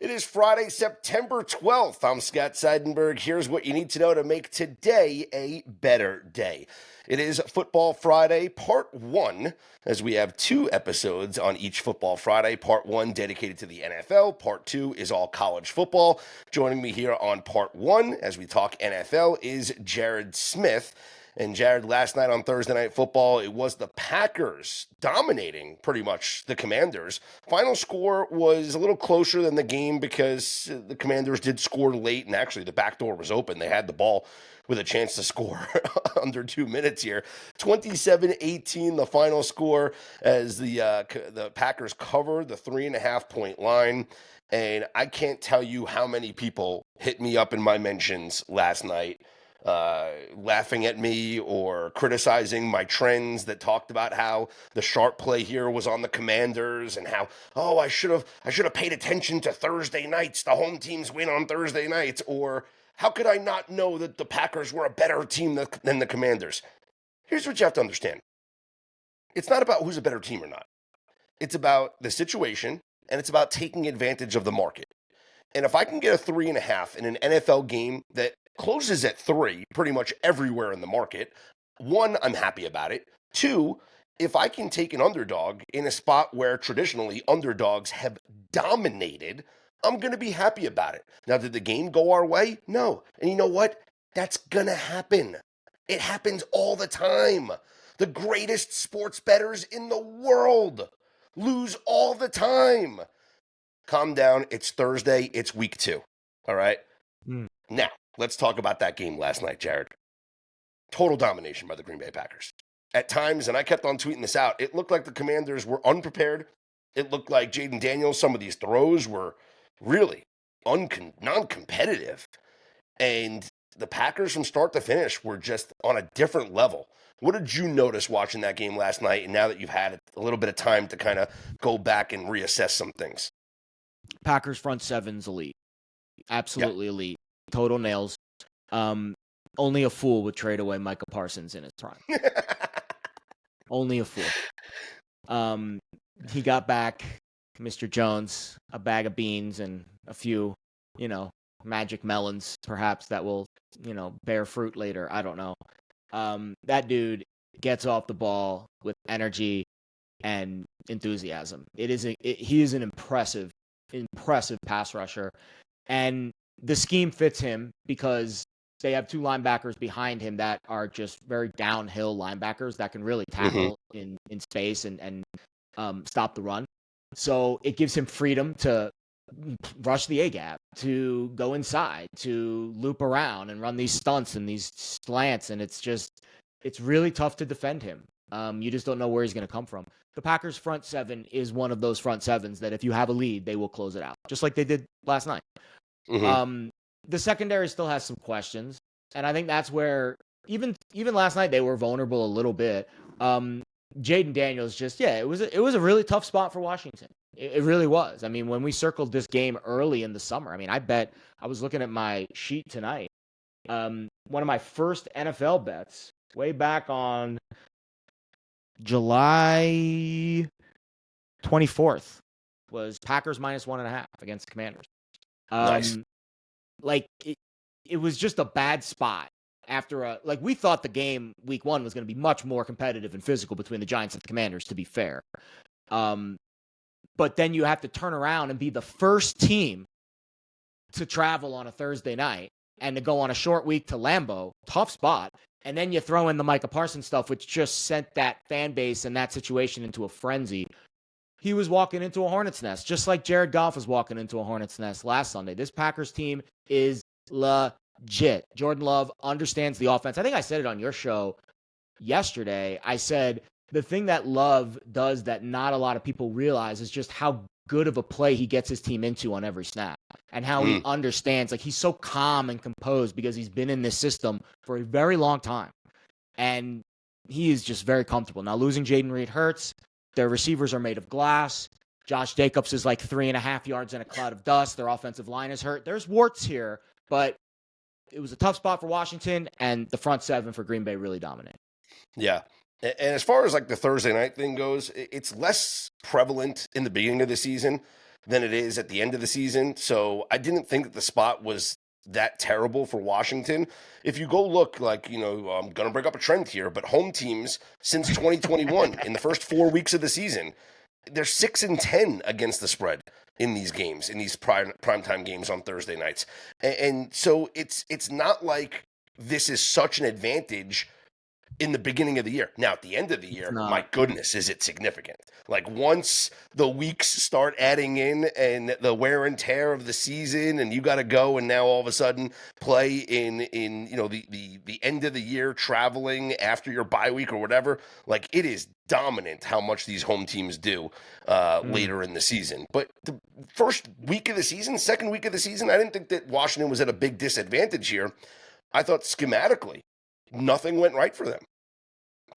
It is Friday, September 12th. I'm Scott Seidenberg. Here's what you need to know to make today a better day. It is Football Friday, Part 1, as we have 2 episodes on each Football Friday. Part 1 dedicated to the NFL. Part 2 is all college football. Joining me here on Part 1 as we talk NFL is Jared Smith. And Jared, last night on Thursday Night Football, it was the Packers dominating pretty much the Commanders. Final score was a little closer than the game because the Commanders did score late, and actually the back door was open. They had the ball with a chance to score under 2 minutes here. 27-18, the final score, as the Packers cover the 3.5-point line. And I can't tell you how many people hit me up in my mentions last night, laughing at me or criticizing my trends that talked about how the sharp play here was on the Commanders and how, I should have paid attention to Thursday nights. The home teams win on Thursday nights. Or how could I not know that the Packers were a better team than the Commanders? Here's what you have to understand. It's not about who's a better team or not. It's about the situation, and it's about taking advantage of the market. And if I can get a 3.5 in an NFL game that closes at 3 pretty much everywhere in the market, 1, I'm happy about it. 2, if I can take an underdog in a spot where traditionally underdogs have dominated, I'm going to be happy about it. Now, did the game go our way? No. And you know what? That's going to happen. It happens all the time. The greatest sports bettors in the world lose all the time. Calm down. It's Thursday. It's week 2. All right? Now, let's talk about that game last night, Jared. Total domination by the Green Bay Packers. At times, and I kept on tweeting this out, it looked like the Commanders were unprepared. It looked like Jaden Daniels, some of these throws were really non-competitive. And the Packers from start to finish were just on a different level. What did you notice watching that game last night, and now that you've had a little bit of time to kind of go back and reassess some things? Packers front seven's elite. Absolutely elite. Total nails. Only a fool would trade away Micah Parsons in his prime. Only a fool. He got back Mr. Jones, a bag of beans, and a few, magic melons, perhaps, that will, bear fruit later. I don't know. That dude gets off the ball with energy and enthusiasm. He is an impressive pass rusher. And the scheme fits him because they have 2 linebackers behind him that are just very downhill linebackers that can really tackle in space and stop the run. So it gives him freedom to rush the A-gap, to go inside, to loop around and run these stunts and these slants. And it's really tough to defend him. You just don't know where he's going to come from. The Packers front 7 is one of those front 7s that if you have a lead, they will close it out, just like they did last night. The secondary still has some questions, and I think that's where even last night they were vulnerable a little bit. Jaden Daniels it was a really tough spot for Washington. It really was. I mean, when we circled this game early in the summer, I was looking at my sheet tonight. One of my first NFL bets way back on July 24th was Packers minus 1.5 against the Commanders. Nice. It was just a bad spot after we thought the game week 1 was going to be much more competitive and physical between the Giants and the Commanders, to be fair. But then you have to turn around and be the first team to travel on a Thursday night and to go on a short week to Lambeau, tough spot. And then you throw in the Micah Parsons stuff, which just sent that fan base and that situation into a frenzy. He was walking into a hornet's nest, just like Jared Goff was walking into a hornet's nest last Sunday. This Packers team is legit. Jordan Love understands the offense. I think I said it on your show yesterday. I said the thing that Love does that not a lot of people realize is just how good of a play he gets his team into on every snap and how he understands. He's so calm and composed because he's been in this system for a very long time. And he is just very comfortable. Now, losing Jaden Reed hurts. Their receivers are made of glass. Josh Jacobs is 3.5 yards in a cloud of dust. Their offensive line is hurt. There's warts here, but it was a tough spot for Washington, and the front 7 for Green Bay really dominated. Yeah. And as far as the Thursday night thing goes, it's less prevalent in the beginning of the season. than it is at the end of the season. So I didn't think that the spot was that terrible for Washington. If you go look, like, I'm going to bring up a trend here, but home teams since 2021, in the first 4 weeks of the season, they're 6-10 against the spread in these games, in these primetime games on Thursday nights. And so it's not like this is such an advantage in the beginning of the year. Now, at the end of the year, my goodness, is it significant. Like, once the weeks start adding in and the wear and tear of the season, and you got to go and now all of a sudden play in the end of the year, traveling after your bye week or whatever, like, it is dominant how much these home teams do later in the season. But the first week of the season, second week of the season, I didn't think that Washington was at a big disadvantage here. I thought schematically, nothing went right for them.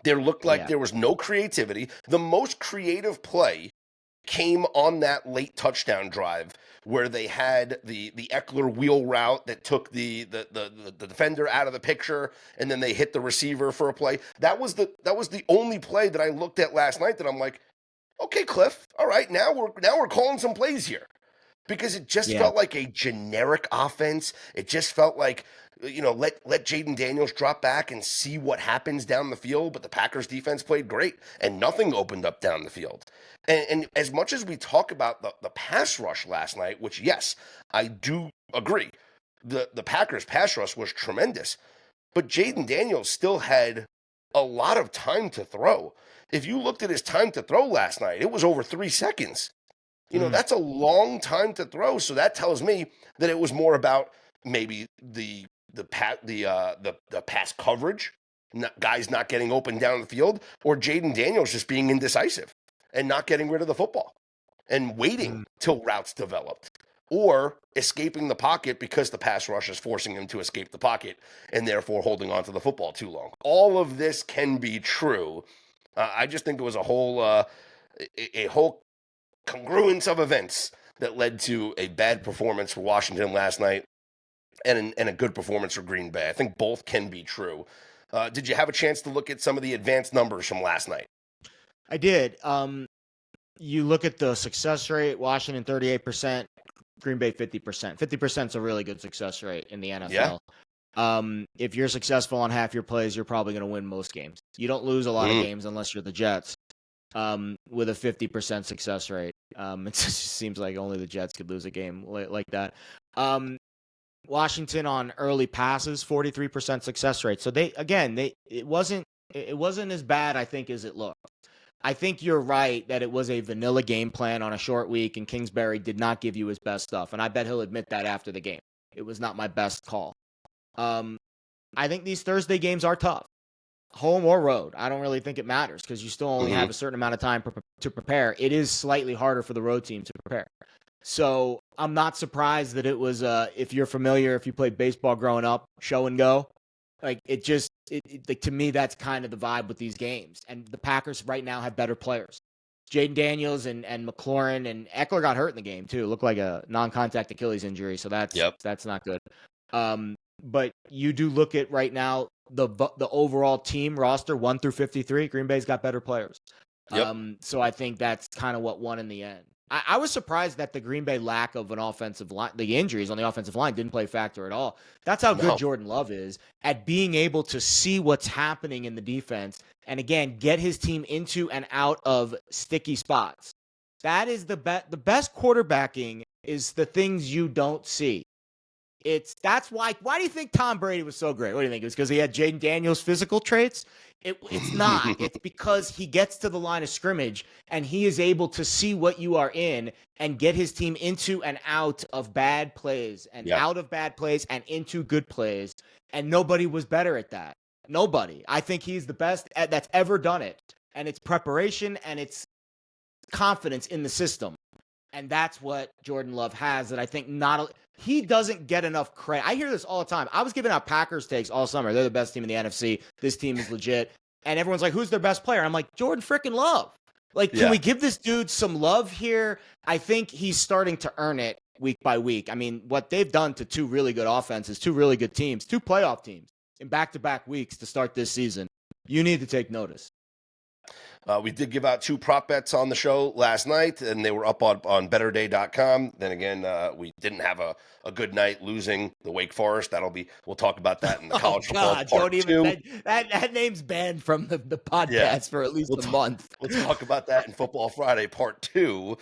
There looked like there was no creativity. The most creative play came on that late touchdown drive where they had the Eckler wheel route that took the defender out of the picture, and then they hit the receiver for a play. That was the only play that I looked at last night that I'm like, okay, Cliff, all right, now we're calling some plays here. Because it just felt like a generic offense. It just felt like, let Jaden Daniels drop back and see what happens down the field. But the Packers defense played great, and nothing opened up down the field. And as much as we talk about the pass rush last night, which, yes, I do agree, the Packers pass rush was tremendous. But Jaden Daniels still had a lot of time to throw. If you looked at his time to throw last night, it was over 3 seconds. That's a long time to throw. So that tells me that it was more about maybe the pass coverage, guys not getting open down the field, or Jaden Daniels just being indecisive and not getting rid of the football and waiting till routes developed, or escaping the pocket because the pass rush is forcing him to escape the pocket and therefore holding on to the football too long. All of this can be true. I just think it was a whole congruence of events that led to a bad performance for Washington last night and a good performance for Green Bay. I think both can be true. Did you have a chance to look at some of the advanced numbers from last night? I did. You look at the success rate, Washington 38%, Green Bay 50%. 50% is a really good success rate in the NFL. Yeah. If you're successful on half your plays, you're probably going to win most games. You don't lose a lot of games unless you're the Jets. With a 50% success rate. It just seems like only the Jets could lose a game like that. Washington on early passes, 43% success rate. So it wasn't as bad, I think, as it looked. I think you're right that it was a vanilla game plan on a short week, and Kingsbury did not give you his best stuff. And I bet he'll admit that after the game. It was not my best call. I think these Thursday games are tough. Home or road, I don't really think it matters because you still only have a certain amount of time to prepare. It is slightly harder for the road team to prepare. So I'm not surprised that it was, if you're familiar, if you played baseball growing up, show and go. Like, to me, that's kind of the vibe with these games. And the Packers right now have better players. Jaden Daniels and McLaurin and Eckler got hurt in the game, too. It looked like a non-contact Achilles injury, so that's not good. But you do look at right now, the overall team roster 1 through 53, Green Bay's got better players. So I think that's kind of what won in the end. I was surprised that the Green Bay lack of an offensive line, the injuries on the offensive line didn't play a factor at all. That's how good Jordan Love is at being able to see what's happening in the defense and, again, get his team into and out of sticky spots. That is the best quarterbacking is the things you don't see. That's why do you think Tom Brady was so great? What do you think? It was because he had Jaden Daniels' physical traits? It's not. It's because he gets to the line of scrimmage and he is able to see what you are in and get his team into and out of bad plays and out of bad plays and into good plays. And nobody was better at that. Nobody. I think he's the best that's ever done it. And it's preparation and it's confidence in the system. And that's what Jordan Love has that I think he doesn't get enough credit. I hear this all the time. I was giving out Packers takes all summer. They're the best team in the NFC. This team is legit. And everyone's like, who's their best player? I'm like, Jordan freaking Love. Like, can we give this dude some love here? I think he's starting to earn it week by week. I mean, what they've done to two really good offenses, two really good teams, two playoff teams in back-to-back weeks to start this season, you need to take notice. We did give out 2 prop bets on the show last night, and they were up on betterday.com. Then again, we didn't have a good night losing the Wake Forest. We'll talk about that in the Oh college football God! part Don't even 2. that name's banned from the Yeah. podcast for at least a month. We'll talk about that in Football Friday Part 2.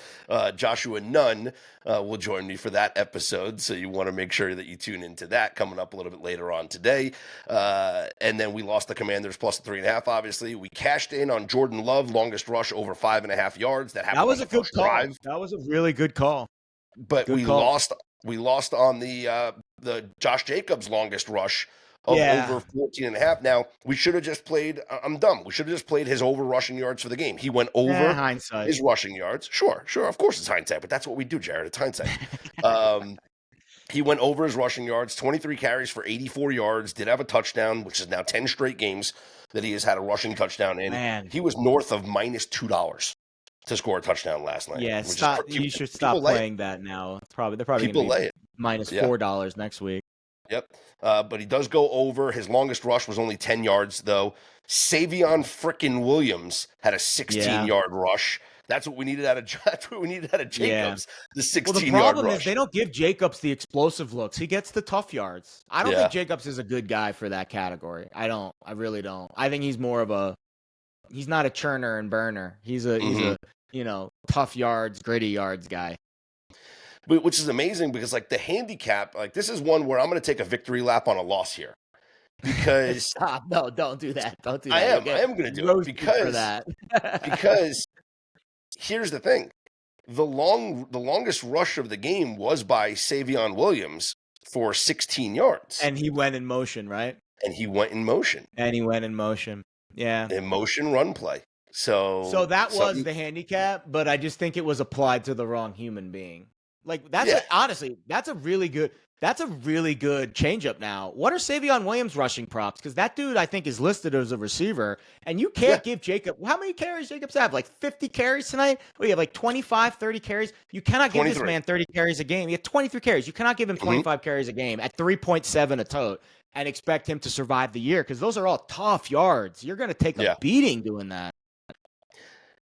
Joshua Nunn will join me for that episode, so you want to make sure that you tune into that coming up a little bit later on today. And then we lost the Commanders plus the 3.5, obviously. We cashed in on Jordan Love, longest rush over 5.5 yards. That happened That was on a the good first call. drive. That was a really good call. But Good we call. lost on the Josh Jacobs longest rush of over 14.5. Now, we should have just played, I'm dumb. We should have just played his over rushing yards for the game. He went over hindsight. his rushing yards. Sure. Of course it's hindsight, but that's what we do, Jared. It's hindsight. He went over his rushing yards, 23 carries for 84 yards, did have a touchdown, which is now 10 straight games that he has had a rushing touchdown in. Man. He was north of minus $2 to score a touchdown last night. Yeah, you should stop playing that now. They're probably people going to lay be it. minus $4 next week. Yep. But he does go over. His longest rush was only 10 yards, though. Savion frickin' Williams had a 16-yard rush. That's what we needed out of Jacobs. Yeah. The 16-yard rush. Well, the problem is they don't give Jacobs the explosive looks. He gets the tough yards. I don't think Jacobs is a good guy for that category. I don't. I really don't. I think he's more of he's not a churner and burner. He's a tough yards, gritty yards guy. Which is amazing because, like, the handicap, like, this is one where I'm going to take a victory lap on a loss here. Because stop. No, don't do that. Don't do that. I am going to do it because here's the thing. The longest rush of the game was by Savion Williams for 16 yards. And he went in motion, right? And he went in motion. Yeah. In motion run play. So that was the handicap, but I just think it was applied to the wrong human being. Like honestly, that's a really good changeup now. What are Savion Williams rushing props? Because that dude I think is listed as a receiver, and you can't give Jacob how many carries Jacobs have? Like 50 carries tonight? Well, you have like 25, 30 carries. You cannot give this man 30 carries a game. He had 23 carries. You cannot give him 25 carries a game at 3.7 a tote and expect him to survive the year because those are all tough yards. You're going to take a beating doing that.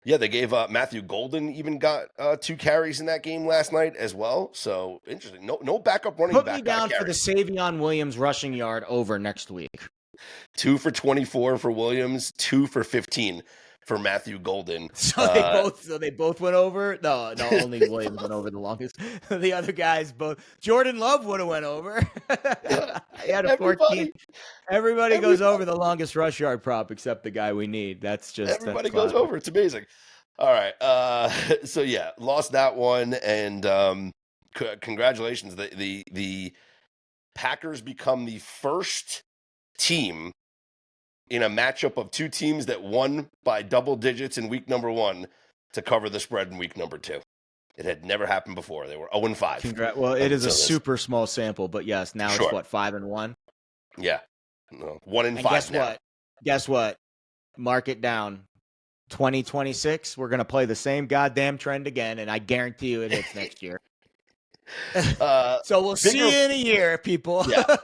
Yeah, they gave Matthew Golden even got 2 carries in that game last night as well. So interesting. No backup running back. Put me down for the Savion Williams rushing yard over next week. 2 for 24 for Williams, 2 for 15 for Matthew Golden. So they both went over. No, only Williams went over the longest. The other guys both. Jordan Love would have went over. He had a 14. Everybody goes over the longest rush yard prop except the guy we need. Everybody goes over. It's amazing. All right. So yeah, lost that one, and congratulations. The Packers become the first team in a matchup of 2 teams that won by double digits in week number 1 to cover the spread in week number 2. It had never happened before. They were 0-5. Well, it is a super small sample, but yes, now it's what, 5-1? Yeah. No, 1-5 Guess what? Mark it down. 2026, we're going to play the same goddamn trend again, and I guarantee you it hits next year. So we'll see you in a year, people. Yeah.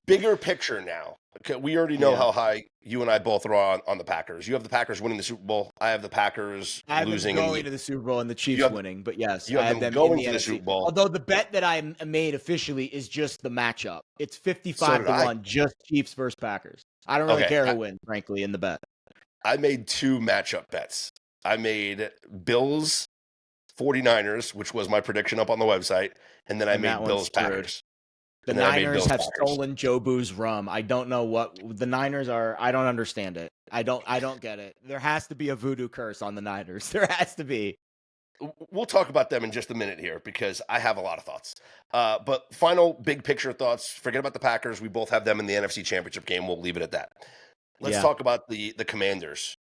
Bigger picture now. Okay, we already know how high you and I both are on the Packers. You have the Packers winning the Super Bowl. I have the Packers losing. Them going to the Super Bowl and the Chiefs winning. But yes, I have them going to the Super Bowl. Although the bet that I made officially is just the matchup. It's 55-1, just Chiefs versus Packers. I don't really care who wins, frankly, in the bet. I made 2 matchup bets. I made Bills 49ers, which was my prediction up on the website, and then I made Bills Packers. The Niners have stolen Joe Boo's rum. I don't know what the Niners are. I don't understand it. I don't get it. There has to be a voodoo curse on the Niners. There has to be. We'll talk about them in just a minute here because I have a lot of thoughts. But final big picture thoughts. Forget about the Packers. We both have them in the NFC Championship game. We'll leave it at that. Let's talk about the Commanders.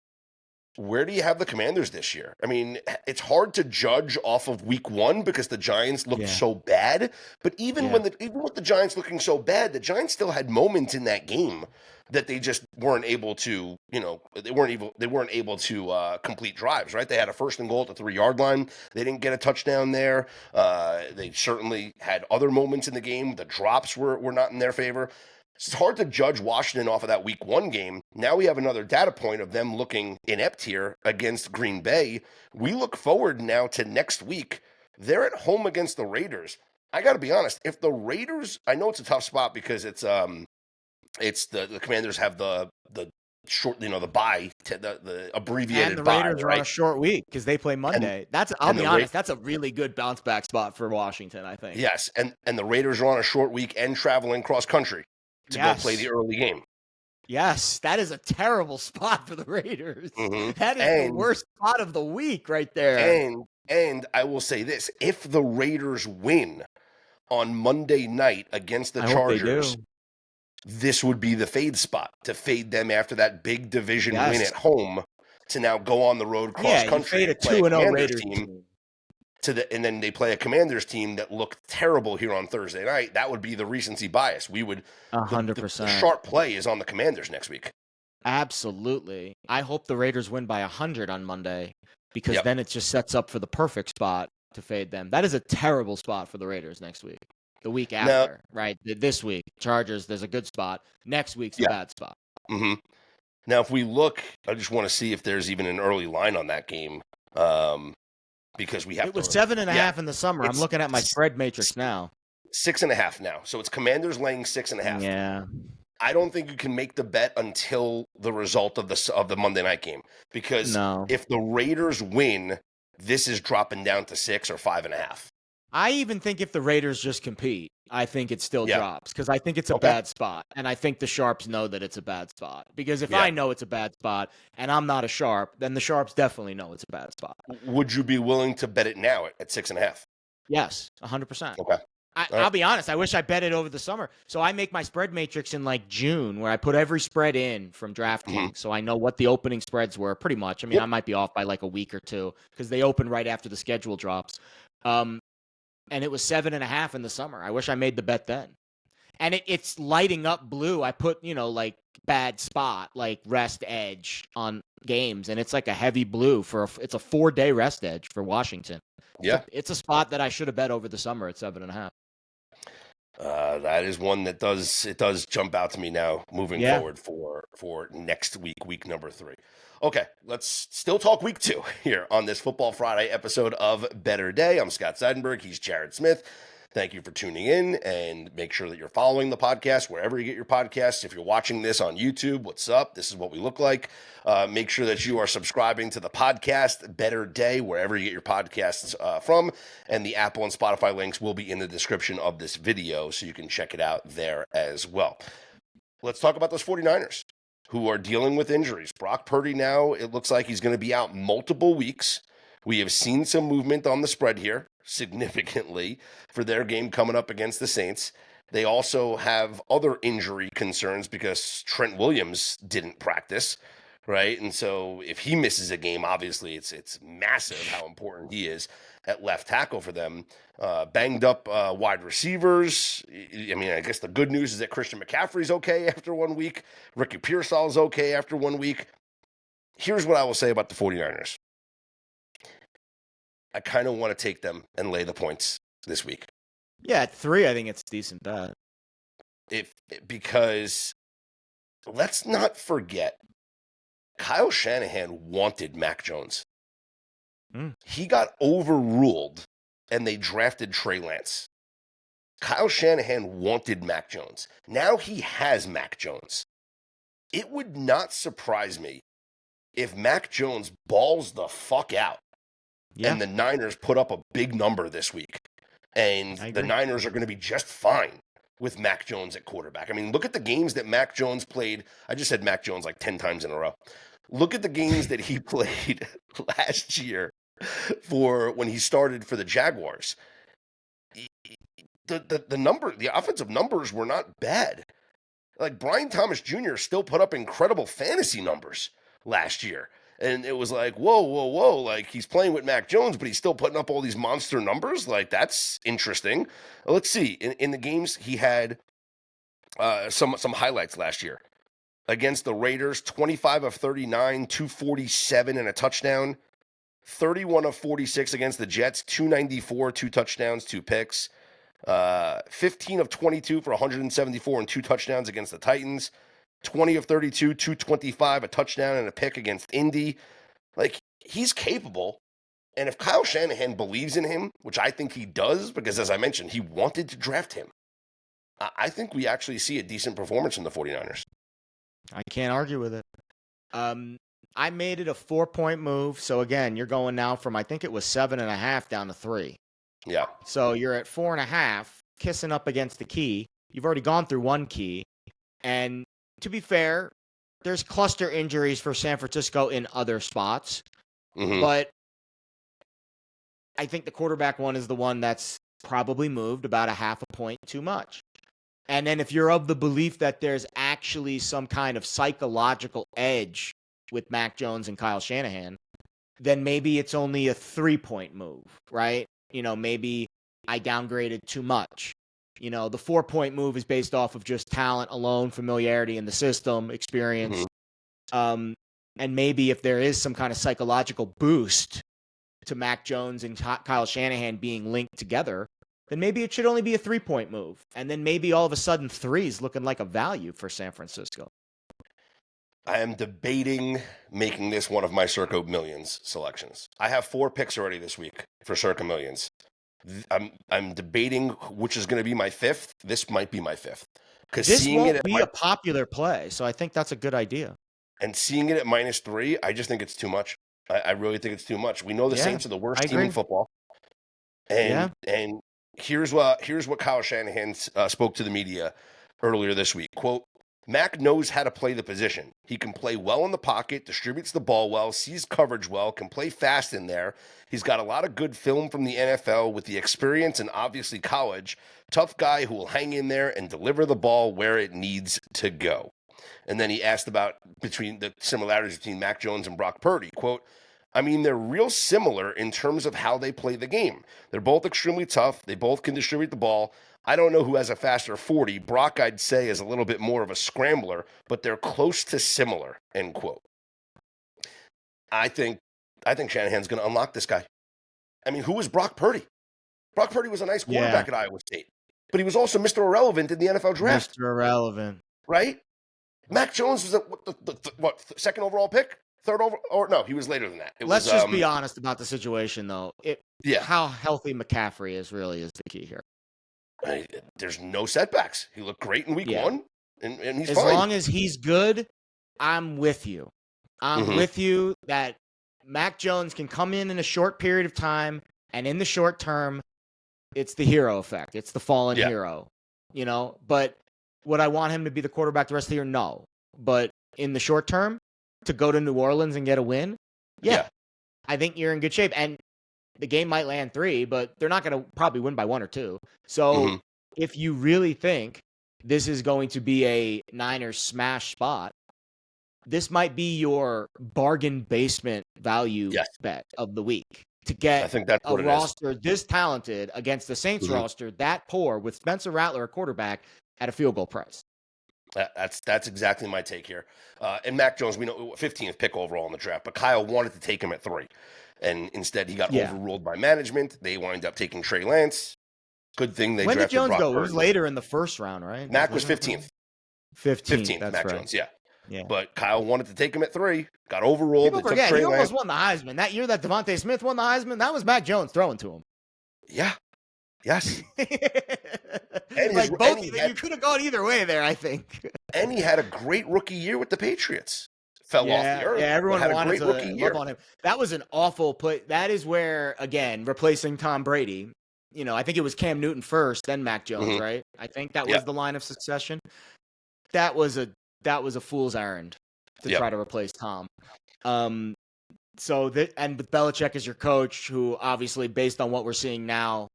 Where do you have the Commanders this year? I mean, it's hard to judge off of week 1 because the Giants looked so bad. But even with the Giants looking so bad, the Giants still had moments in that game that they just weren't able to, they weren't able to complete drives, right? They had a 1st and goal at the 3-yard line. They didn't get a touchdown there. They certainly had other moments in the game. The drops were not in their favor. It's hard to judge Washington off of that week 1 game. Now we have another data point of them looking inept here against Green Bay. We look forward now to next week. They're at home against the Raiders. I got to be honest, if the Raiders, I know it's a tough spot because it's the Commanders have the short, the bye, the abbreviated And the bye, Raiders are right? on a short week because they play Monday. I'll be honest, that's a really good bounce back spot for Washington, I think. Yes, and the Raiders are on a short week and traveling cross country to go play the early game. Yes, that is a terrible spot for the Raiders. Mm-hmm. That is the worst spot of the week right there. And I will say this, if the Raiders win on Monday night against the Chargers, this would be the fade spot to fade them after that big division win at home to now go on the road cross country and play a 2-0 Raiders team. And then they play a Commanders team that looked terrible here on Thursday night. That would be the recency bias. We would 100%. The sharp play is on the Commanders next week. Absolutely. I hope the Raiders win by 100 on Monday because then it just sets up for the perfect spot to fade them. That is a terrible spot for the Raiders next week. The week after, right? This week, Chargers, there's a good spot. Next week's a bad spot. Mm-hmm. Now, if we look, I just want to see if there's even an early line on that game. Because we have it was 7.5 in the summer. I'm looking at my spread matrix now. 6.5 now. So it's Commanders laying 6.5. Yeah. I don't think you can make the bet until the result of the Monday night game. Because if the Raiders win, this is dropping down to 6 or 5.5. I even think if the Raiders just compete, I think it still drops because I think it's a bad spot. And I think the Sharps know that it's a bad spot. Because if I know it's a bad spot and I'm not a Sharp, then the Sharps definitely know it's a bad spot. Would you be willing to bet it now at 6.5? Yes, 100%. Okay. I'll be honest. I wish I bet it over the summer. So I make my spread matrix in like June where I put every spread in from DraftKings. So I know what the opening spreads were pretty much. I mean, I might be off by like a week or two because they open right after the schedule drops. And it was 7.5 in the summer. I wish I made the bet then. And it's lighting up blue. I put, like bad spot, like rest edge on games. And it's like a heavy blue it's a 4-day rest edge for Washington. Yeah. It's a spot that I should have bet over the summer at 7.5. That is one that does jump out to me now moving forward for next week number 3. Okay, let's still talk week 2 here on this Football Friday episode of Better Day. I'm Scott Seidenberg. He's Jared Smith. Thank you for tuning in, and make sure that you're following the podcast wherever you get your podcasts. If you're watching this on YouTube, what's up? This is what we look like. Make sure that you are subscribing to the podcast Better Day wherever you get your podcasts from, and the Apple and Spotify links will be in the description of this video, so you can check it out there as well. Let's talk about those 49ers who are dealing with injuries. Brock Purdy now, it looks like he's going to be out multiple weeks. We have seen some movement on the spread here, significantly, for their game coming up against the Saints. They also have other injury concerns because Trent Williams didn't practice, right? And so if he misses a game, obviously it's massive how important he is at left tackle for them. Banged up wide receivers. I mean, I guess the good news is that Christian McCaffrey's okay after 1 week. Ricky Pearsall's okay after 1 week. Here's what I will say about the 49ers. I kind of want to take them and lay the points this week. Yeah, at 3, I think it's decent bet. Because let's not forget, Kyle Shanahan wanted Mac Jones. He got overruled, and they drafted Trey Lance. Kyle Shanahan wanted Mac Jones. Now he has Mac Jones. It would not surprise me if Mac Jones balls the fuck out. Yeah. And the Niners put up a big number this week. And the Niners are going to be just fine with Mac Jones at quarterback. I mean, look at the games that Mac Jones played. I just said Mac Jones like 10 times in a row. Look at the games that he played last year for when he started for the Jaguars. The offensive numbers were not bad. Like Brian Thomas Jr. still put up incredible fantasy numbers last year. And it was like, whoa. Like, he's playing with Mac Jones, but he's still putting up all these monster numbers. Like, that's interesting. Let's see. In the games, he had some highlights last year. Against the Raiders, 25 of 39, 247 and a touchdown. 31 of 46 against the Jets, 294, 2 touchdowns, 2 picks. 15 of 22 for 174 and 2 touchdowns against the Titans. 20 of 32, 225, a touchdown and a pick against Indy. Like, he's capable. And if Kyle Shanahan believes in him, which I think he does, because as I mentioned, he wanted to draft him, I think we actually see a decent performance from the 49ers. I can't argue with it. I made it a 4-point move. So again, you're going now from, I think it was 7.5 down to 3. Yeah. So you're at 4.5, kissing up against the key. You've already gone through one key. And to be fair, there's cluster injuries for San Francisco in other spots. Mm-hmm. But I think the quarterback one is the one that's probably moved about 0.5 point too much. And then if you're of the belief that there's actually some kind of psychological edge with Mac Jones and Kyle Shanahan, then maybe it's only a 3-point move, right? Maybe I downgraded too much. The 4-point move is based off of just talent alone, familiarity in the system, experience. Mm-hmm. And maybe if there is some kind of psychological boost to Mac Jones and Kyle Shanahan being linked together, then maybe it should only be a 3-point move. And then maybe all of a sudden 3 is looking like a value for San Francisco. I am debating making this one of my Circa Millions selections. I have 4 picks already this week for Circa Millions. I'm debating which is going to be my 5th. This might be my 5th. This won't be a popular play, so I think that's a good idea. And seeing it at -3, I just think it's too much. I really think it's too much. We know the Saints are the worst team in football. And here's what Kyle Shanahan spoke to the media earlier this week. Quote, Mac knows how to play the position. He can play well in the pocket, distributes the ball well, sees coverage well, can play fast in there. He's got a lot of good film from the NFL with the experience and obviously college. Tough guy who will hang in there and deliver the ball where it needs to go. And then he asked about between the similarities between Mac Jones and Brock Purdy. Quote, I mean, they're real similar in terms of how they play the game. They're both extremely tough. They both can distribute the ball. I don't know who has a faster 40. Brock, I'd say, is a little bit more of a scrambler, but they're close to similar, end quote. I think Shanahan's going to unlock this guy. I mean, who was Brock Purdy? Brock Purdy was a nice quarterback at Iowa State, but he was also Mr. Irrelevant in the NFL draft. Mr. Irrelevant. Right? Mac Jones was what second overall pick? Third over, or no, he was later than that. Let's just be honest about the situation, though. How healthy McCaffrey is really is the key here. There's no setbacks. He looked great in week 1, and he's as fine. As long as he's good, I'm with you. I'm with you that Mac Jones can come in a short period of time, and in the short term, it's the hero effect. It's the fallen hero, But would I want him to be the quarterback the rest of the year? No. But in the short term, to go to New Orleans and get a win, I think you're in good shape. And the game might land 3, but they're not going to probably win by 1 or 2. So if you really think this is going to be a Niners smash spot, this might be your bargain basement value bet of the week. To get I think that's a roster this talented against the Saints roster that poor with Spencer Rattler a quarterback at a field goal price. That's exactly my take here. And Mac Jones, we know 15th pick overall in the draft, but Kyle wanted to take him at 3. And instead he got overruled by management. They wind up taking Trey Lance. Good thing they drafted Jones Brock go? Purdy. It was later in the first round, right? Mac was 15th. 15th, that's Mac right. Jones, yeah. But Kyle wanted to take him at 3, got overruled. People forget, he almost won the Heisman. That year that Devontae Smith won the Heisman, that was Mac Jones throwing to him. Yeah. Yes. You could have gone either way there, I think. And he had a great rookie year with the Patriots. Fell off the earth. Yeah, everyone had wanted a great rookie year. love on him. That was an awful play. That is where, again, replacing Tom Brady, I think it was Cam Newton first, then Mac Jones, right? I think that was the line of succession. That was a fool's errand to try to replace Tom. And with Belichick as your coach, who obviously, based on what we're seeing now,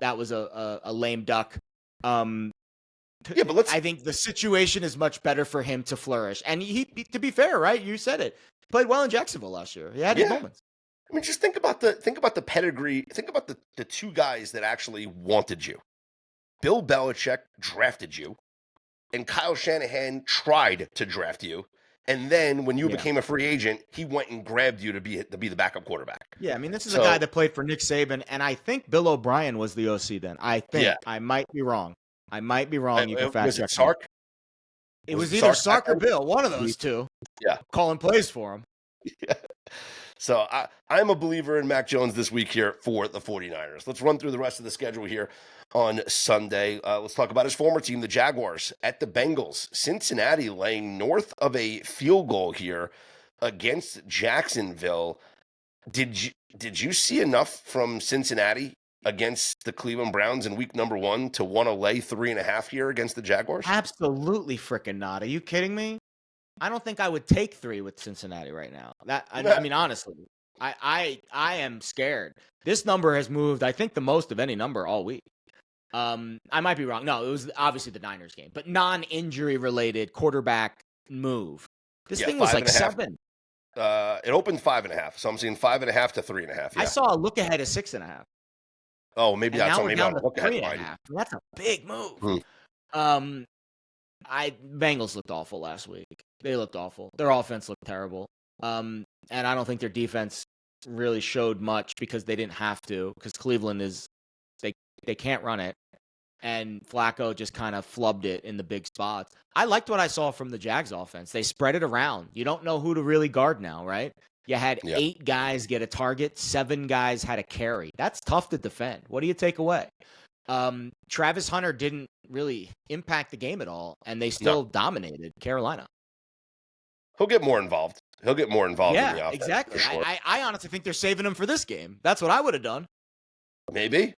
that was a lame duck. But I think the situation is much better for him to flourish. And he, to be fair, right? You said it. Played well in Jacksonville last year. He had his moments. I mean, just think about the pedigree. Think about the 2 guys that actually wanted you. Bill Belichick drafted you, and Kyle Shanahan tried to draft you, And then when you Yeah. became a free agent, he went and grabbed you to be the backup quarterback. Yeah, I mean, this is a So guy that played for Nick Saban, and I think Bill O'Brien was the OC then. I yeah, think. I might be wrong. I might be wrong. You can fact was it check me. Sark? It Was was it either Sark back Sark or then? Bill, one of those two, Yeah. calling plays for him. Yeah. So I'm a believer in Mac Jones this week here for the 49ers. Let's run through the rest of the schedule here on Sunday. Let's talk about his former team, the Jaguars, at the Bengals. Cincinnati laying north of a field goal here against Jacksonville. Did you see enough from Cincinnati against the Cleveland Browns in week number 1 to want to lay 3.5 here against the Jaguars? Absolutely freaking not. Are you kidding me? I don't think I would take 3 with Cincinnati right now. I mean, honestly, I am scared. This number has moved, I think, the most of any number all week. I might be wrong. No, it was obviously the Niners game, but non-injury related quarterback move. This thing was like 7. It opened 5.5, so I'm seeing 5.5 to 3.5. Yeah. I saw a look ahead of 6.5. Maybe And that's now something. we're Maybe down I'll to look ahead. 3.5. That's a big move. Hmm. Bengals looked awful last week. They looked awful. Their offense looked terrible. And I don't think their defense really showed much because they didn't have to. Because Cleveland they can't run it, and Flacco just kind of flubbed it in the big spots. I liked what I saw from the Jags offense. They spread it around. You don't know who to really guard now, right? You had 8 guys get a target, 7 guys had a carry. That's tough to defend. What do you take away? Travis Hunter didn't really impact the game at all, and they still dominated Carolina. He'll get more involved. In the offense. Yeah, exactly. Sure. I honestly think they're saving him for this game. That's what I would have done. Maybe.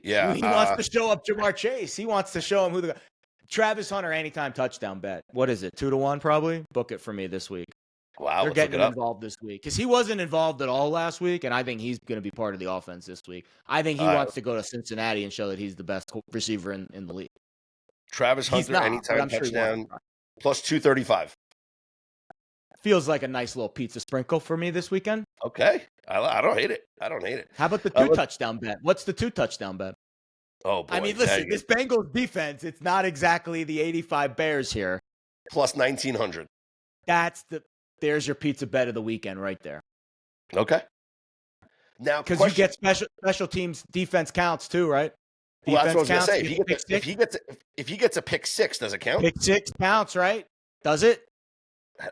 Yeah. He wants to show up Jamar Chase. He wants to show him who the Travis Hunter anytime touchdown bet. What is it? 2-1 probably? Book it for me this week. Wow. They're getting him involved this week because he wasn't involved at all last week, and I think he's going to be part of the offense this week. I think he wants to go to Cincinnati and show that he's the best receiver in the league. Travis Hunter anytime touchdown plus 235. Feels like a nice little pizza sprinkle for me this weekend. Okay. I don't hate it. How about the 2 touchdown bet? What's the 2 touchdown bet? Oh, boy. I mean, listen, this Bengals defense, it's not exactly the 85 Bears here. Plus 1,900. There's your pizza bet of the weekend right there. Okay. Now, because you get special teams defense counts too, right? Well, that's what I was going to say. If he gets a pick 6, does it count? Pick 6 counts, right? Does it?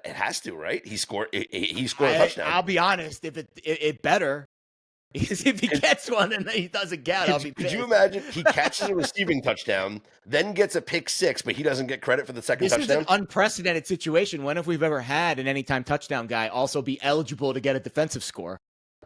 It has to, right? He scored a touchdown. I'll be honest, if it better. Because if he gets one and he doesn't get, I'll be pissed. Could you imagine he catches a receiving touchdown, then gets a pick 6, but he doesn't get credit for the second touchdown? This is an unprecedented situation. When have we ever had an anytime touchdown guy also be eligible to get a defensive score?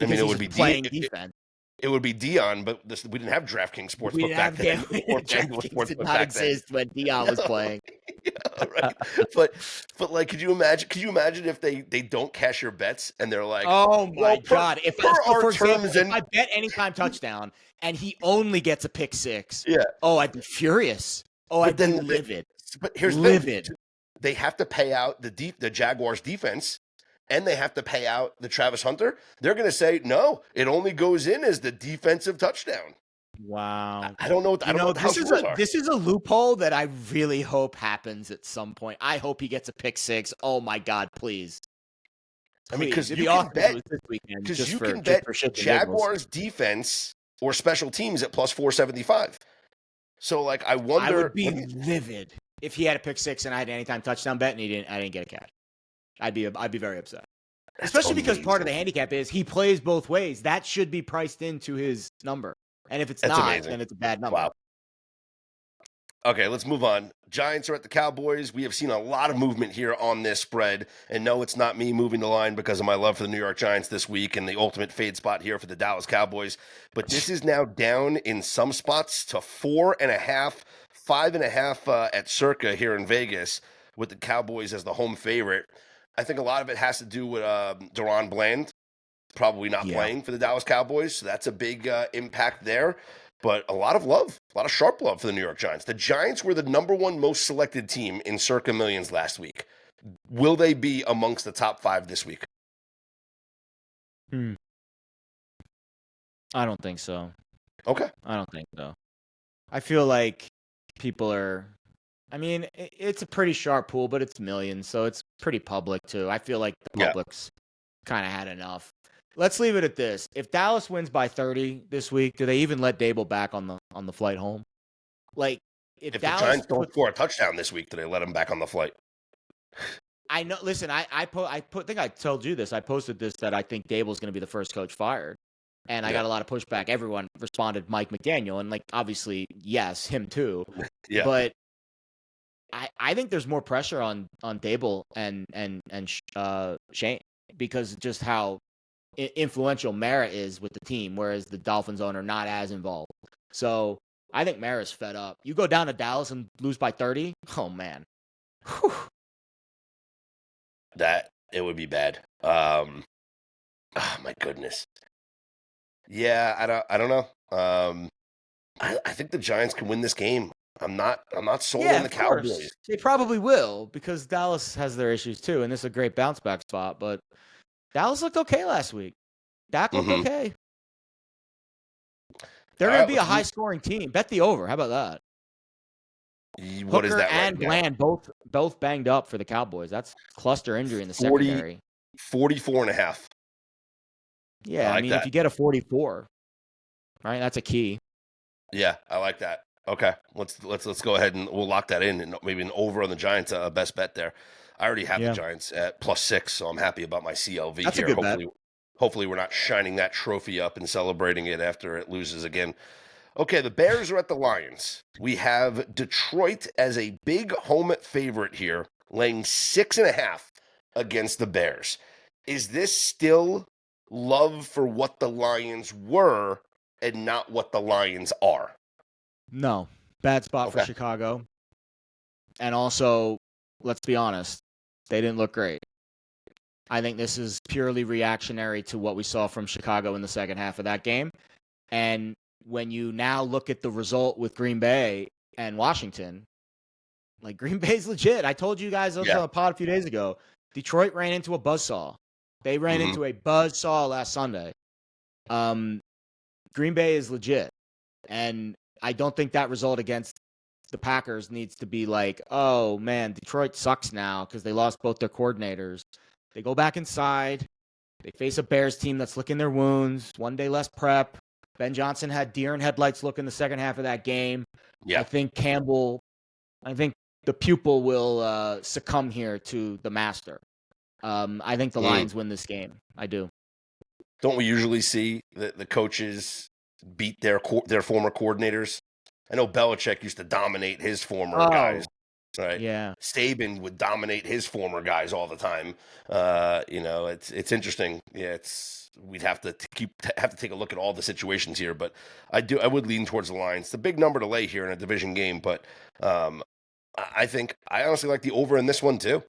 I mean, it would be playing defense. It would be Dion, but we didn't have DraftKings Sportsbook back then. DraftKings did not exist when Dion was playing. Yeah, right. But like, could you imagine if they don't cash your bets and they're like, oh my God, if I bet anytime touchdown and he only gets a pick 6, I'd be furious. I'd be livid. But here's livid. They have to pay out the Jaguars defense. And they have to pay out the Travis Hunter. They're going to say, no, it only goes in as the defensive touchdown. Wow. I don't know. I don't know what the rules are. This is a loophole that I really hope happens at some point. I hope he gets a pick 6. Oh, my God, please. I mean, because you can bet Jaguars defense or special teams at plus 475. So, like, I wonder. I would be livid if he had a pick 6 and I had an anytime touchdown bet and I didn't get a catch. I'd be very upset. Especially because part of the handicap is he plays both ways. That should be priced into his number. And if it's not, then it's a bad number. Wow. Okay, let's move on. Giants are at the Cowboys. We have seen a lot of movement here on this spread. And no, it's not me moving the line because of my love for the New York Giants this week and the ultimate fade spot here for the Dallas Cowboys. But this is now down in some spots to 4.5, 5.5 at Circa here in Vegas with the Cowboys as the home favorite. I think a lot of it has to do with Deron Bland probably not playing for the Dallas Cowboys. So that's a big impact there. But a lot of love, a lot of sharp love for the New York Giants. The Giants were the number 1 most selected team in Circa Millions last week. Will they be amongst the top 5 this week? I don't think so. Okay. I don't think so. I feel like people are I mean, it's a pretty sharp pool, but it's millions, so it's pretty public too. I feel like the Yeah. public's kind of had enough. Let's leave it at this. If Dallas wins by 30 this week, do they even let Dable back on the flight home? Like, if If the Dallas Giants don't score a touchdown this week, do they let him back on the flight? I know. Listen, I think I told you this. I posted this that I think Dable's going to be the first coach fired, and I Yeah. got a lot of pushback. Everyone responded, Mike McDaniel, and like obviously, yes, him too. Yeah. But I think there's more pressure on Dable and Shane because just how influential Mara is with the team, whereas the Dolphins owner not as involved. So I think Mara's fed up. You go down to Dallas and lose by 30. Oh man. Whew. That it would be bad. Oh my goodness. Yeah, I don't know. I think the Giants can win this game. I'm not sold on the Of course. Cowboys. They probably will because Dallas has their issues too, and this is a great bounce back spot. But Dallas looked okay last week. Dak looked okay. They're going to be a high scoring team. Bet the over. How about that? What is Hooker that and right Bland both banged up for the Cowboys. That's cluster injury in the secondary. 44.5. Yeah, I mean, if you get a 44, right, that's a key. Yeah, I like that. Okay, let's go ahead and we'll lock that in, and maybe an over on the Giants, best bet there. I already have the Giants at +6, so I'm happy about my CLV that's here. A good bet. Hopefully we're not shining that trophy up and celebrating it after it loses again. Okay, the Bears are at the Lions. We have Detroit as a big home favorite here, laying 6.5 against the Bears. Is this still love for what the Lions were and not what the Lions are? No. Bad spot for Chicago. And also, let's be honest, they didn't look great. I think this is purely reactionary to what we saw from Chicago in the second half of that game. And when you now look at the result with Green Bay and Washington, like Green Bay's legit. I told you guys on the pod a few days ago, Detroit ran into a buzzsaw. They ran into a buzzsaw last Sunday. Green Bay is legit. And I don't think that result against the Packers needs to be like, oh, man, Detroit sucks now because they lost both their coordinators. They go back inside. They face a Bears team that's licking their wounds. One day less prep. Ben Johnson had deer in headlights look in the second half of that game. Yeah. I think the pupil will succumb here to the master. I think the Lions win this game. I do. Don't we usually see the coaches beat their former coordinators? I know Belichick used to dominate his former guys. Right. Yeah. Saban would dominate his former guys all the time. It's interesting. Yeah, we'd have to take a look at all the situations here, but I would lean towards the Lions. It's a big number to lay here in a division game, but I honestly like the over in this one too.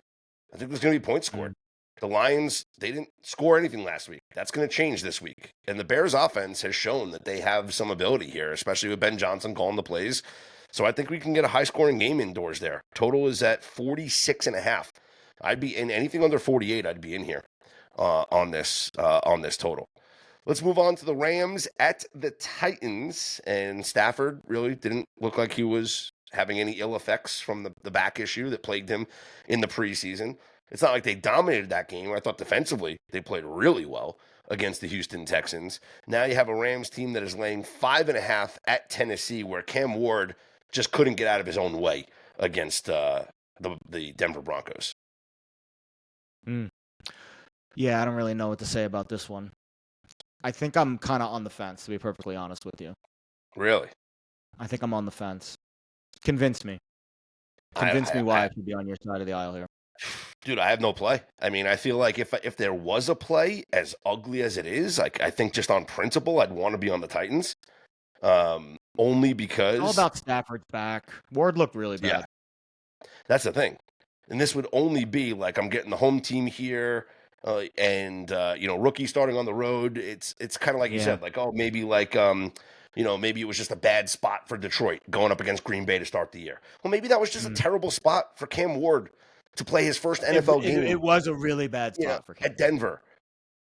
I think there's going to be points scored. The Lions, they didn't score anything last week. That's going to change this week. And the Bears offense has shown that they have some ability here, especially with Ben Johnson calling the plays. So I think we can get a high-scoring game indoors there. Total is at 46.5. I'd be in anything under 48. I'd be in here on this total. Let's move on to the Rams at the Titans. And Stafford really didn't look like he was having any ill effects from the back issue that plagued him in the preseason. It's not like they dominated that game. I thought defensively they played really well against the Houston Texans. Now you have a Rams team that is laying 5.5 at Tennessee, where Cam Ward just couldn't get out of his own way against the Denver Broncos. Yeah, I don't really know what to say about this one. I think I'm kind of on the fence, to be perfectly honest with you. Really? I think I'm on the fence. Convince me. Convince me why I should be on your side of the aisle here. Dude, I have no play. I mean, I feel like if there was a play, as ugly as it is, like I think just on principle, I'd want to be on the Titans. Only because... It's all about Stafford's back. Ward looked really bad. Yeah. That's the thing. And this would only be like I'm getting the home team here and rookie starting on the road. It's kind of like you said, like, oh, maybe like, maybe it was just a bad spot for Detroit going up against Green Bay to start the year. Well, maybe that was just a terrible spot for Cam Ward to play his first NFL game. It was a really bad spot for Cam. At Denver.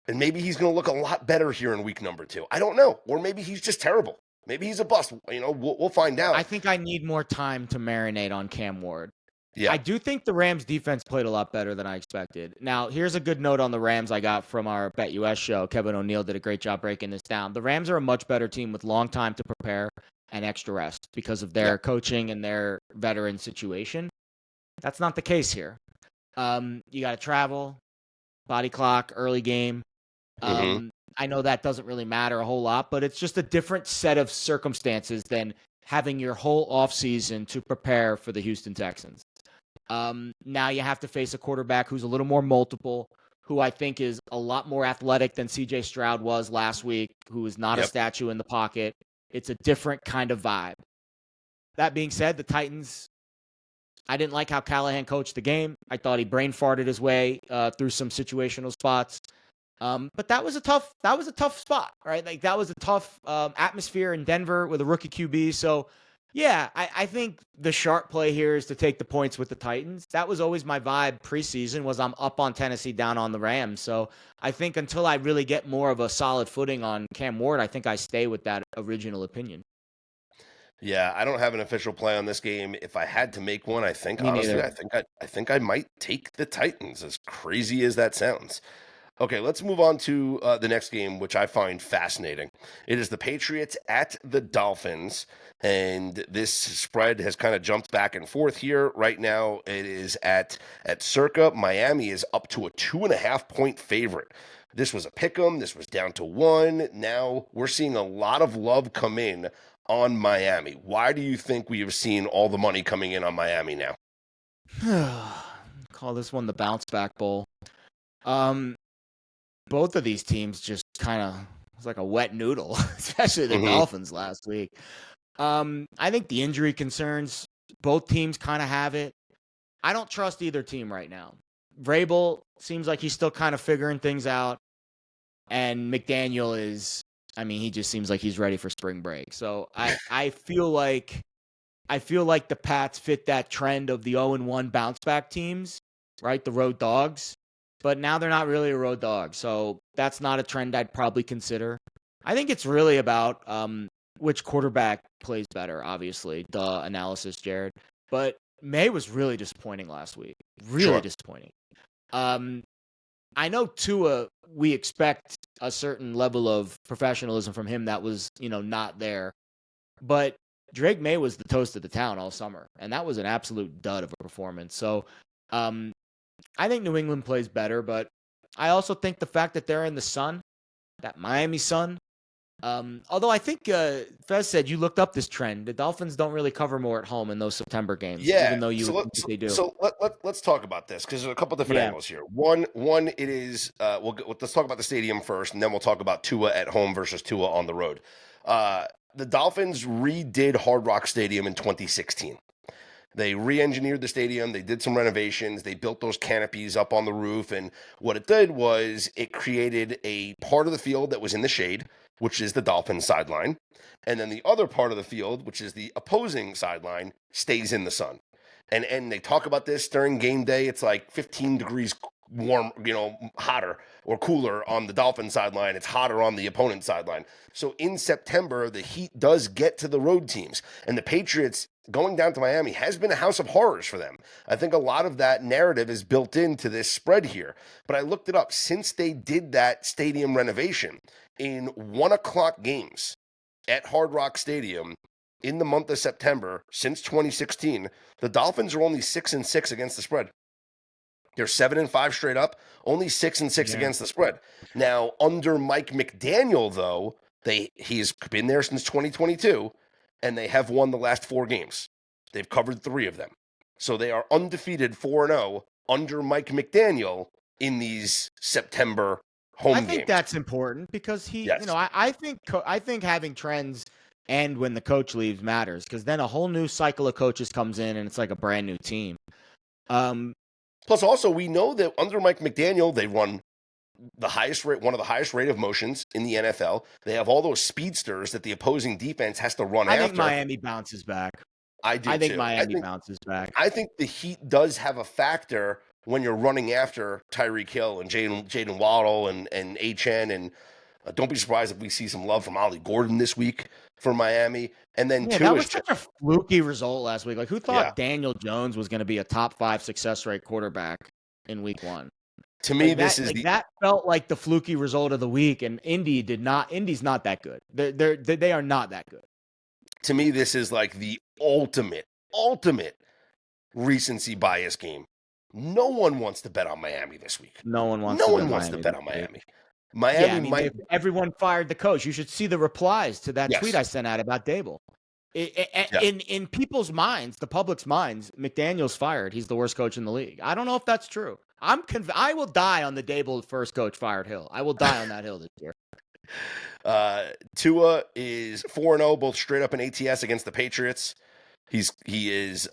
And maybe he's going to look a lot better here in week number 2. I don't know. Or maybe he's just terrible. Maybe he's a bust. We'll find I out. think I need more time to marinate on Cam Ward. Yeah. I do think the Rams defense played a lot better than I expected. Now, here's a good note on the Rams I got from our BetUS show. Kevin O'Neill did a great job breaking this down. The Rams are a much better team with long time to prepare and extra rest because of their coaching and their veteran situation. That's not the case here. You got to travel, body clock, early game. Mm-hmm. I know that doesn't really matter a whole lot, but it's just a different set of circumstances than having your whole offseason to prepare for the Houston Texans. Now you have to face a quarterback who's a little more multiple, who I think is a lot more athletic than C.J. Stroud was last week, who is not a statue in the pocket. It's a different kind of vibe. That being said, the Titans, I didn't like how Callahan coached the game. I thought he brain farted his way through some situational spots. But that was a tough spot, right? Like that was a tough atmosphere in Denver with a rookie QB. So yeah, I think the sharp play here is to take the points with the Titans. That was always my vibe preseason was I'm up on Tennessee, down on the Rams. So I think until I really get more of a solid footing on Cam Ward, I think I stay with that original opinion. Yeah, I don't have an official play on this game. If I had to make one, I think Me honestly, neither. I think I might take the Titans. As crazy as that sounds. Okay, let's move on to the next game, which I find fascinating. It is the Patriots at the Dolphins, and this spread has kind of jumped back and forth here. Right now, it is at circa. Miami is up to a 2.5 point favorite. This was a pick 'em. This was down to one. Now we're seeing a lot of love come in on Miami. Why do you think we have seen all the money coming in on Miami now? Call this one the bounce back bowl. Both of these teams just kind of was like a wet noodle, especially the Dolphins last week. I think the injury concerns, both teams kind of have it. I don't trust either team right now. Vrabel seems like he's still kind of figuring things out. And McDaniel he just seems like he's ready for spring break. So I feel like the Pats fit that trend of the 0-1 bounce back teams, right? The road dogs. But now they're not really a road dog. So that's not a trend I'd probably consider. I think it's really about which quarterback plays better, obviously. Duh, analysis, Jared. But May was really disappointing last week. Really disappointing. I know Tua, we expect a certain level of professionalism from him that was, not there. But Drake May was the toast of the town all summer, and that was an absolute dud of a performance. So I think New England plays better, but I also think the fact that they're in the sun, that Miami sun, although I think Fez said you looked up this trend. The Dolphins don't really cover more at home in those September games, even though they do. So let's talk about this because there's a couple different angles here. One, it is let's talk about the stadium first, and then we'll talk about Tua at home versus Tua on the road. The Dolphins redid Hard Rock Stadium in 2016. They re-engineered the stadium. They did some renovations. They built those canopies up on the roof. And what it did was it created a part of the field that was in the shade, which is the Dolphins sideline. And then the other part of the field, which is the opposing sideline, stays in the sun. And they talk about this during game day. It's like 15 degrees warm, hotter or cooler on the Dolphin sideline. It's hotter on the opponent sideline. So in September, the heat does get to the road teams. And the Patriots going down to Miami has been a house of horrors for them. I think a lot of that narrative is built into this spread here. But I looked it up. Since they did that stadium renovation in 1 o'clock games at Hard Rock Stadium in the month of September since 2016, the Dolphins are only 6-6 against the spread. They're 7-5 straight up, only 6-6 against the spread. Now, under Mike McDaniel, though, he's been there since 2022, and they have won the last 4 games. They've covered 3 of them. So they are undefeated 4-0 under Mike McDaniel in these September home games. I think that's important because I think having trends and when the coach leaves matters because then a whole new cycle of coaches comes in and it's like a brand new team. Plus, also, we know that under Mike McDaniel, they run the highest rate, one of the highest rate of motions in the NFL. They have all those speedsters that the opposing defense has to run after. I think Miami bounces back. I think Miami bounces back. I think the Heat does have a factor when you're running after Tyreek Hill and Jaden Waddle and HN and Don't be surprised if we see some love from Ollie Gordon this week for Miami. And then Yeah, that Tua is was such a fluky result last week. Like, who yeah. thought Daniel Jones was going to be a top 5 success rate quarterback in week 1? To me, Like this that, is like that felt like the fluky result of the week, and Indy's not that good. They are not that good. to me, this is like the ultimate recency bias game. No one wants to bet on Miami this week. No one wants No to one bet wants to Miami bet this on week. Miami. Yeah, Miami I mean, might. everyone fired the coach. You should see the replies to that tweet Yes. I sent out about Dable. Yeah. In people's minds, the public's minds, McDaniel's fired. He's the worst coach in the league. I don't know if that's true. I will die on the Dable first coach fired hill. I will die on that hill this year. Tua is 4-0, both straight up in ATS against the Patriots. He is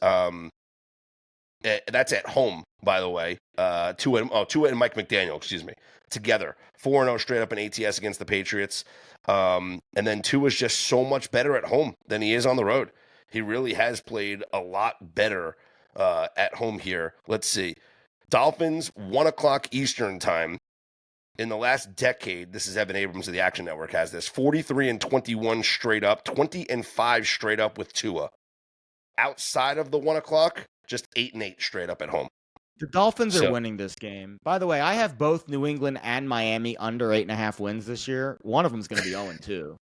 that's at home, by the way. Tua and Mike McDaniel, excuse me, together 4-0 straight up in ATS against the Patriots. And then Tua's just so much better at home than he is on the road. He really has played a lot better at home here. Let's see. Dolphins, 1:00 Eastern time. In the last decade, this is Evan Abrams of the Action Network has this 43-21 straight up, 20-5 straight up with Tua. Outside of the 1:00, just 8-8 straight up at home. The Dolphins are winning this game. By the way, I have both New England and Miami under 8.5 wins this year. One of them is going to be 0-2.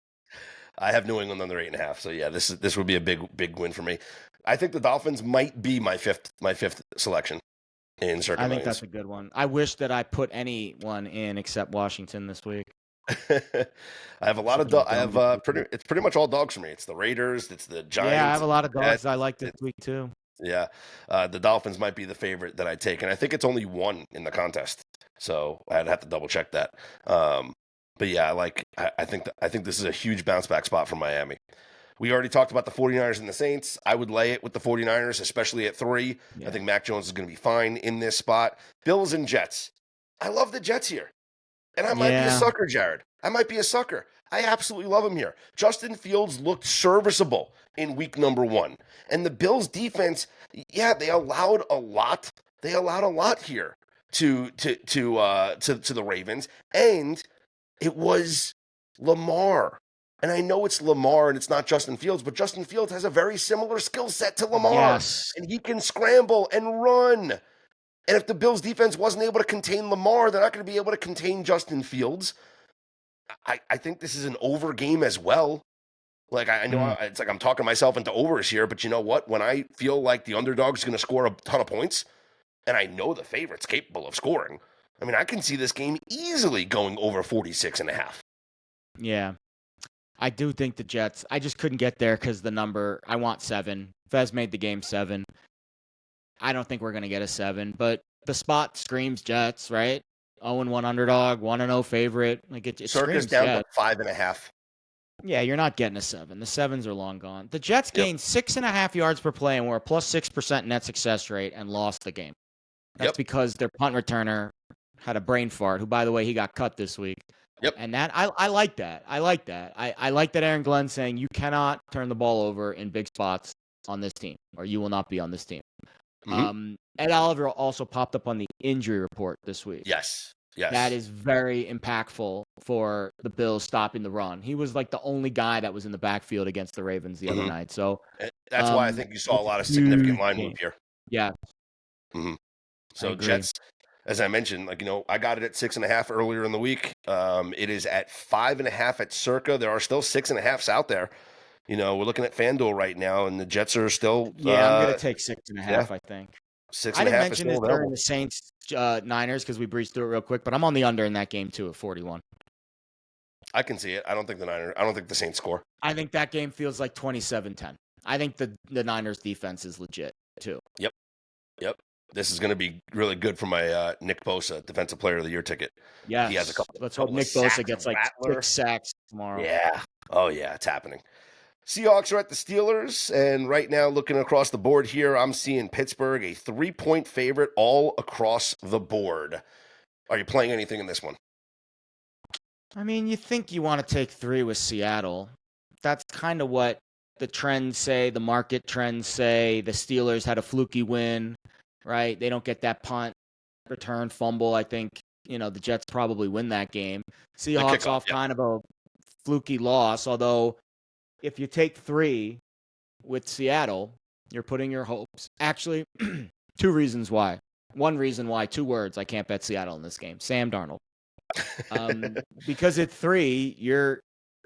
I have New England under 8.5. So yeah, this would be a big win for me. I think the Dolphins might be my fifth selection in circa I think millions. that's a good one. I wish that I put anyone in except Washington this week. I have a lot of it's pretty much all dogs for me. It's the Raiders, it's the Giants. Yeah, I have a lot of dogs I like this week too. Yeah, the Dolphins might be the favorite that I take, and I think it's only one in the contest, so I'd have to double check that. But yeah, I think this is a huge bounce back spot for Miami. We already talked about the 49ers and the Saints. I would lay it with the 49ers, especially at 3. Yeah. I think Mac Jones is going to be fine in this spot. Bills and Jets. I love the Jets here. And I might be a sucker, Jared. I might be a sucker. I absolutely love him here. Justin Fields looked serviceable in week number 1. And the Bills defense, yeah, they allowed a lot. They allowed a lot here to the Ravens. And it was Lamar. And I know it's Lamar and it's not Justin Fields, but Justin Fields has a very similar skill set to Lamar. Yes. And he can scramble and run. And if the Bills defense wasn't able to contain Lamar, they're not going to be able to contain Justin Fields. I think this is an over game as well. Like, I know it's like I'm talking myself into overs here, but you know what? When I feel like the underdog is going to score a ton of points, and I know the favorite's capable of scoring, I mean, I can see this game easily going over 46.5. Yeah. I do think the Jets, I just couldn't get there because the number, I want 7. Fez made the game 7. I don't think we're going to get a 7, but the spot screams Jets, right? 0-1 underdog, 1-0 favorite. Like it Circus screams down Jets. to 5.5. Yeah, you're not getting a 7. The 7s are long gone. The Jets gained 6.5 yards per play and were a plus 6% net success rate and lost the game. That's because their punt returner had a brain fart, who, by the way, he got cut this week. Yep. And that I like that. I like that. I like that Aaron Glenn saying you cannot turn the ball over in big spots on this team, or you will not be on this team. Mm-hmm. Ed Oliver also popped up on the injury report this week. Yes. That is very impactful for the Bills stopping the run. He was like the only guy that was in the backfield against the Ravens the other night. So that's why I think you saw a lot of significant line move here. Yeah. Mm-hmm. So Jets, as I mentioned, I got it at 6.5 earlier in the week. It is at 5.5 at Circa. There are still 6.5s out there. We're looking at FanDuel right now, and the Jets are still. Yeah, I'm going to take 6.5. I think 6.5. I didn't mention this during the Saints Niners because we breezed through it real quick, but I'm on the under in that game too at 41. I can see it. I don't think the Saints score. I think that game feels like 27-10. I think the Niners defense is legit too. Yep. This is going to be really good for my Nick Bosa Defensive Player of the Year ticket. Yeah, he has a couple. Let's hope Nick Bosa gets like 6 sacks tomorrow. Yeah. Oh yeah, it's happening. Seahawks are at the Steelers, and right now, looking across the board here, I'm seeing Pittsburgh a 3-point favorite all across the board. Are you playing anything in this one? I mean, you think you want to take 3 with Seattle. That's kind of what the trends say, the market trends say. The Steelers had a fluky win, right? They don't get that punt, return, fumble, I think, the Jets probably win that game. The Seahawks kickoff, off yeah. kind of a fluky loss, although if you take 3 with Seattle, you're putting your hopes. Actually, 2 reasons why. One reason why, 2 words, I can't bet Seattle in this game. Sam Darnold. Because at 3,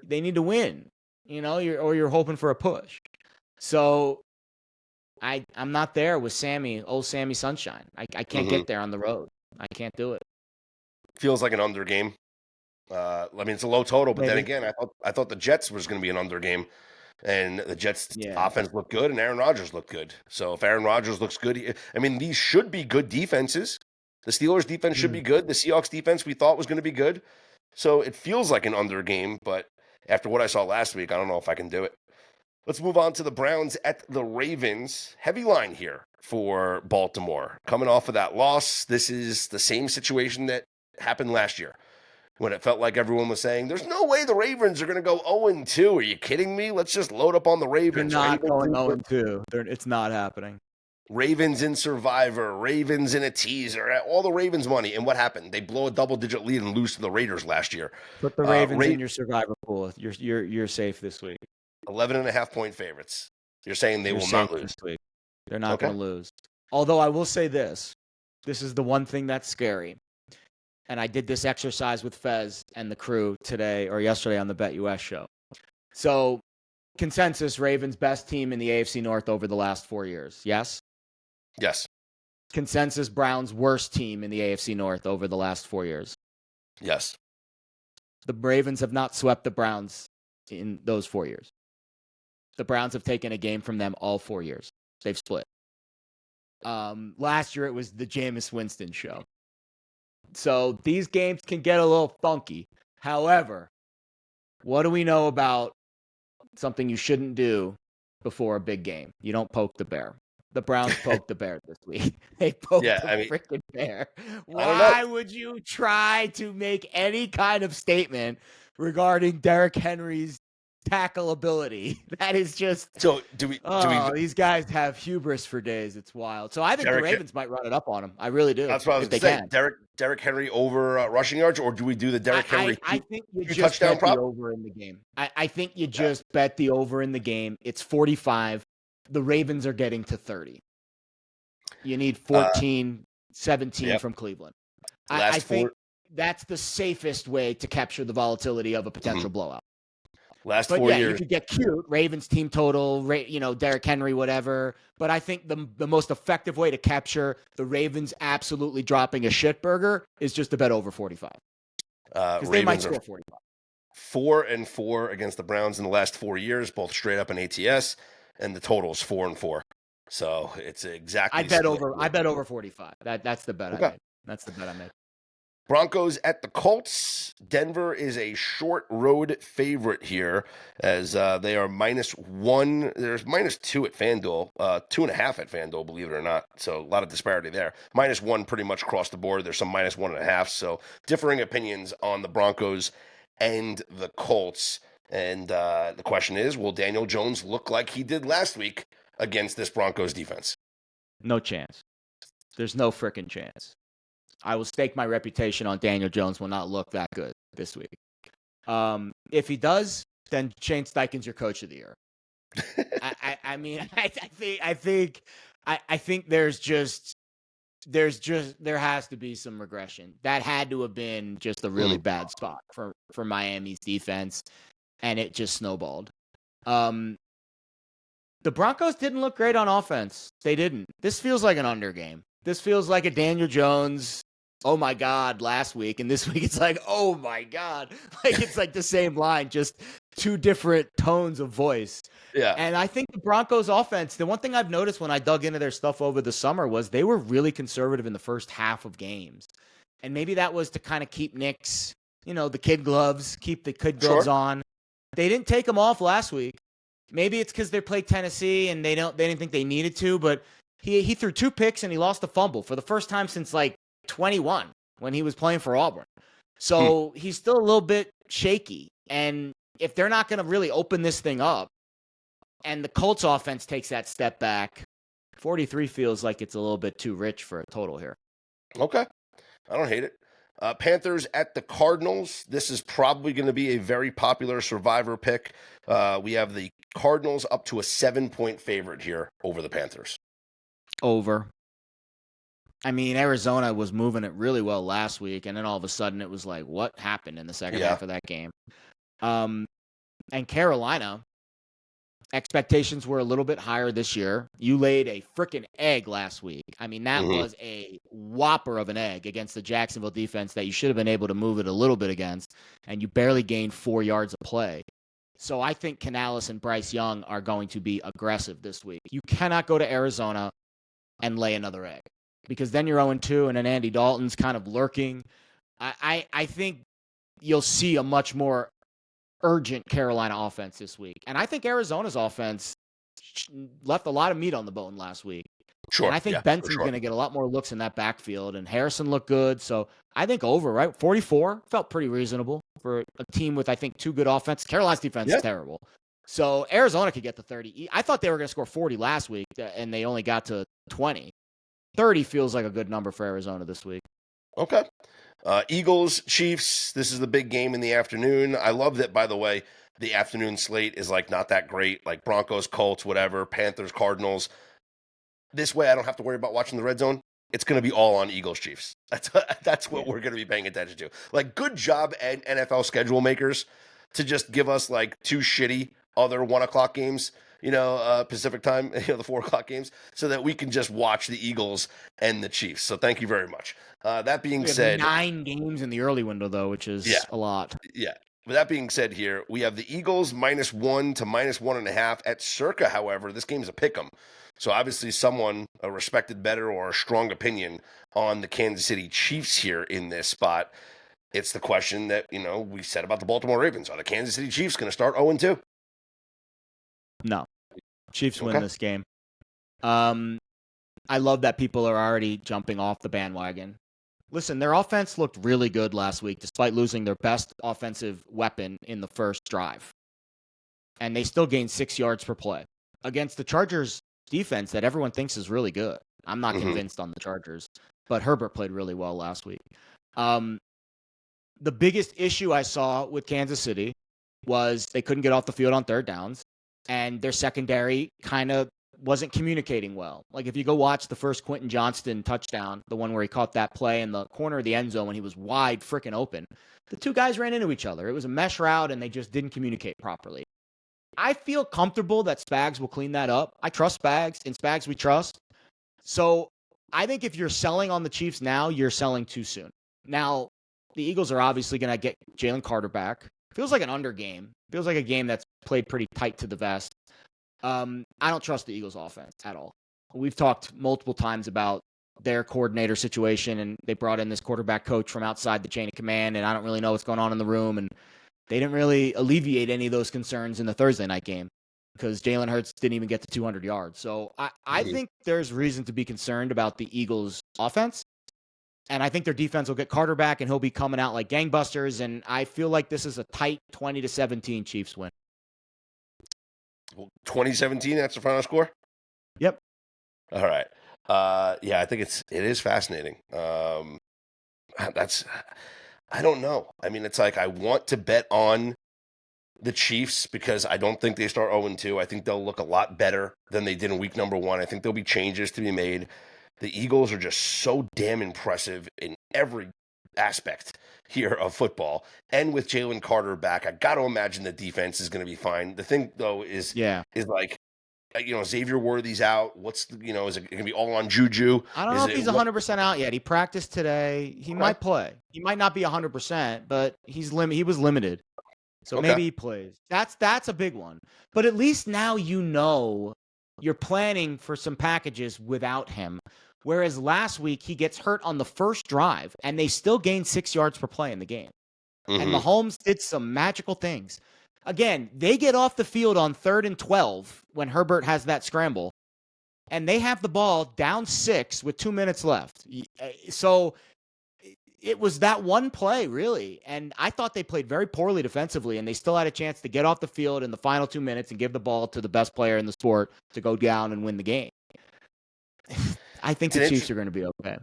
they need to win, you're hoping for a push. So I'm not there with old Sammy Sunshine. I can't get there on the road. I can't do it. Feels like an under game. I mean, it's a low total, but then Maybe. again, I thought the Jets was going to be an under game, and the Jets' Yeah. offense looked good, and Aaron Rodgers looked good. So if Aaron Rodgers looks good, I mean, these should be good defenses. The Steelers' defense should be good. The Seahawks' defense we thought was going to be good. So it feels like an under game, but after what I saw last week, I don't know if I can do it. Let's move on to the Browns at the Ravens. Heavy line here for Baltimore. Coming off of that loss, this is the same situation that happened last year when it felt like everyone was saying, there's no way the Ravens are going to go 0-2. Are you kidding me? Let's just load up on the They're Ravens. not Ravens going 0-2. It's not happening. Ravens in Survivor, Ravens in a teaser, all the Ravens money. And what happened? They blow a double-digit lead and lose to the Raiders last year. Put the Ravens in your Survivor pool. You're safe this week. 11.5-point favorites. You're saying they will not lose. This week. They're not going to lose. Although I will say this. This is the one thing that's scary. And I did this exercise with Fez and the crew today or yesterday on the BetUS show. So, consensus, Ravens best team in the AFC North over the last 4 years. Yes? Yes. Consensus, Browns worst team in the AFC North over the last 4 years. Yes. The Ravens have not swept the Browns in those 4 years. The Browns have taken a game from them all 4 years. They've split. Last year, it was the Jameis Winston show. So these games can get a little funky. However, what do we know about something you shouldn't do before a big game? You don't poke the bear. The Browns poked the bear this week. They poked the freaking bear. Why would you try to make any kind of statement regarding Derrick Henry's tackle ability? That is just so. These guys have hubris for days. It's wild. So I think the Ravens might run it up on them. I really do. That's what I was going to say. Derrick Henry over rushing yards, or do we do the Derrick Henry? I think you just bet the over in the game. I think you just bet the over in the game. It's 45. The Ravens are getting to 30. You need 14, 17 from Cleveland. I think that's the safest way to capture the volatility of a potential blowout. Last 4 years. You could get cute. Ravens team total, Derrick Henry, whatever. But I think the most effective way to capture the Ravens absolutely dropping a shitburger is just to bet over 45. Because they might score 45. 4-4 against the Browns in the last 4 years, both straight up in ATS, and the total is 4-4. So it's exactly. I bet over 45. That's the bet I made. That's the bet I made. Broncos at the Colts. Denver is a short road favorite here as they are -1. There's -2 at FanDuel, 2.5 at FanDuel, believe it or not. So a lot of disparity there. -1 pretty much across the board. There's some -1.5. So differing opinions on the Broncos and the Colts. And the question is, will Daniel Jones look like he did last week against this Broncos defense? No chance. There's no freaking chance. I will stake my reputation on Daniel Jones will not look that good this week. If he does, then Shane Steichen's your coach of the year. I think there has to be some regression. That had to have been just a really bad spot for Miami's defense, and it just snowballed. The Broncos didn't look great on offense. They didn't. This feels like an under game. This feels like a Daniel Jones, oh my God, last week. And this week it's like, oh my God. Like it's like the same line, just two different tones of voice. Yeah. And I think the Broncos offense, the one thing I've noticed when I dug into their stuff over the summer was they were really conservative in the first half of games. And maybe that was to kind of keep Nick's, the kid gloves, keep the kid gloves on. They didn't take them off last week. Maybe it's because they played Tennessee and they didn't think they needed to, but he threw 2 picks and he lost a fumble for the first time since like 21 when he was playing for Auburn. So he's still a little bit shaky. And if they're not going to really open this thing up and the Colts offense takes that step back, 43 feels like it's a little bit too rich for a total here. Okay. I don't hate it. Panthers at the Cardinals. This is probably going to be a very popular survivor pick. We have the Cardinals up to a 7-point favorite here over the Panthers. Over. I mean, Arizona was moving it really well last week, and then all of a sudden it was like, what happened in the second half of that game? And Carolina, expectations were a little bit higher this year. You laid a freaking egg last week. I mean, that was a whopper of an egg against the Jacksonville defense that you should have been able to move it a little bit against, and you barely gained 4 yards of play. So I think Canales and Bryce Young are going to be aggressive this week. You cannot go to Arizona and lay another egg, because then you're 0-2, and then Andy Dalton's kind of lurking. I think you'll see a much more urgent Carolina offense this week. And I think Arizona's offense left a lot of meat on the bone last week. Sure. And I think Benson's going to get a lot more looks in that backfield, and Harrison looked good. So I think over, right? 44 felt pretty reasonable for a team with, I think, 2 good offense. Carolina's defense is terrible. So Arizona could get to 30. I thought they were going to score 40 last week, and they only got to 20. 30 feels like a good number for Arizona this week. Okay. Eagles, Chiefs, this is the big game in the afternoon. I love that, by the way, the afternoon slate is like not that great, like Broncos, Colts, whatever, Panthers, Cardinals. This way I don't have to worry about watching the red zone. It's going to be all on Eagles, Chiefs. That's what we're going to be paying attention to. Like, good job, NFL schedule makers, to just give us like 2 shitty other 1 o'clock games, Pacific time, the 4 o'clock games, so that we can just watch the Eagles and the Chiefs. So thank you very much. That being said, 9 games in the early window, though, which is a lot. Yeah. With that being said here, we have the Eagles -1 to -1.5 at Circa. However, this game's a pick'em. So obviously someone, a respected better or a strong opinion on the Kansas City Chiefs here in this spot. It's the question that, we said about the Baltimore Ravens. Are the Kansas City Chiefs going to start 0-2? No. Chiefs win this game. I love that people are already jumping off the bandwagon. Listen, their offense looked really good last week, despite losing their best offensive weapon in the first drive. And they still gained 6 yards per play against the Chargers defense that everyone thinks is really good. I'm not convinced on the Chargers, but Herbert played really well last week. The biggest issue I saw with Kansas City was they couldn't get off the field on third downs, and their secondary kind of wasn't communicating well. Like, if you go watch the first Quentin Johnston touchdown, the one where he caught that play in the corner of the end zone when he was wide freaking open, the 2 guys ran into each other. It was a mesh route, and they just didn't communicate properly. I feel comfortable that Spags will clean that up. I trust Spags. In Spags, we trust. So I think if you're selling on the Chiefs now, you're selling too soon. Now, the Eagles are obviously going to get Jalen Carter back. Feels like an under game. Feels like a game that's played pretty tight to the vest. I don't trust the Eagles offense at all. We've talked multiple times about their coordinator situation, and they brought in this quarterback coach from outside the chain of command, and I don't really know what's going on in the room, and they didn't really alleviate any of those concerns in the Thursday night game because Jalen Hurts didn't even get to 200 yards. So I think there's reason to be concerned about the Eagles offense, and I think their defense will get Carter back, and he'll be coming out like gangbusters, and I feel like this is a tight 20-17 Chiefs win. 2017, that's the final score? Yep. All right. I think it is fascinating. I don't know. I mean, it's like I want to bet on the Chiefs because I don't think they start 0-2. I think they'll look a lot better than they did in week number 1. I think there'll be changes to be made. The Eagles are just so damn impressive in every aspect here of football. And with Jalen Carter back, I got to imagine the defense is going to be fine. The thing, though, is like, Xavier Worthy's out. Is it going to be all on Juju? I don't know if he's 100% out yet. He practiced today. He might play. He might not be 100%, but he was limited. So maybe he plays. That's a big one. But at least now you're planning for some packages without him. Whereas last week he gets hurt on the first drive, and they still gained 6 yards per play in the game. And Mahomes did some magical things. Again, they get off the field on 3rd and 12 when Herbert has that scramble, and they have the ball down 6 with 2 minutes left. So it was that one play, really. And I thought they played very poorly defensively, and they still had a chance to get off the field in the final 2 minutes and give the ball to the best player in the sport to go down and win the game. I think the Chiefs are going to be okay.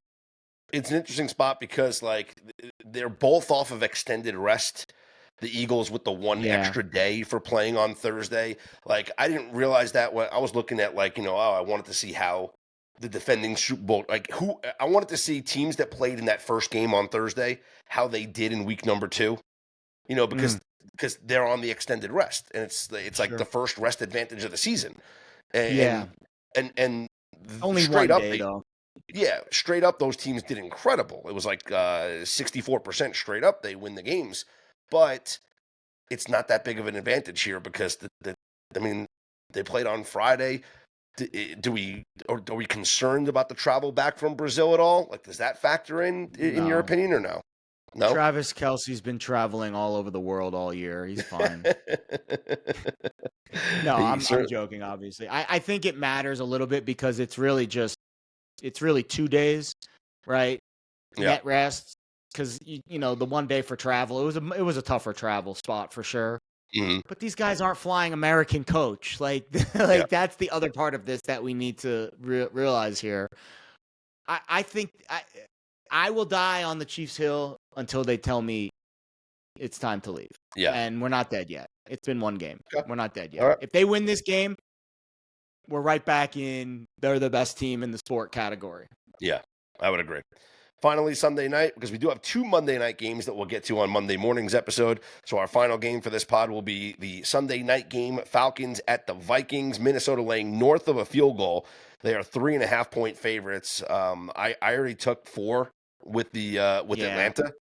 It's an interesting spot because, like, they're both off of extended rest. The Eagles with the one Yeah. extra day for playing on Thursday. Like, I didn't realize that when I was looking at, like, I wanted to see how the defending Super Bowl, like, I wanted to see teams that played in that first game on Thursday, how they did in week number 2, Mm, because they're on the extended rest, and it's like the sure. first rest advantage of the season. Yeah. And and Only straight one up, day though. yeah, straight up, those teams did incredible. It was like 64% straight up they win the games, but it's not that big of an advantage here because I mean, they played on Friday. Are we concerned about the travel back from Brazil at all? Like, does that factor in your No. opinion, or no? No. Travis Kelsey's been traveling all over the world all year. He's fine. No, He I'm cer- joking, obviously. I think it matters a little bit because it's really 2 days, right? yeah. Net rest. Because the one day for travel, it was a tougher travel spot for sure. Mhm. But these guys aren't flying American coach. Like, Yeah. that's the other part of this that we need to realize here. I think I will die on the Chiefs Hill until they tell me it's time to leave. Yeah. And we're not dead yet. It's been one game. Okay. We're not dead yet. All right. If they win this game, we're right back in they're the best team in the sport category. Yeah, I would agree. Finally, Sunday night, because we do have 2 Monday night games that we'll get to on Monday morning's episode. So our final game for this pod will be the Sunday night game, Falcons at the Vikings. Minnesota laying north of a field goal. They are 3.5-point favorites. I already took 4 with Atlanta.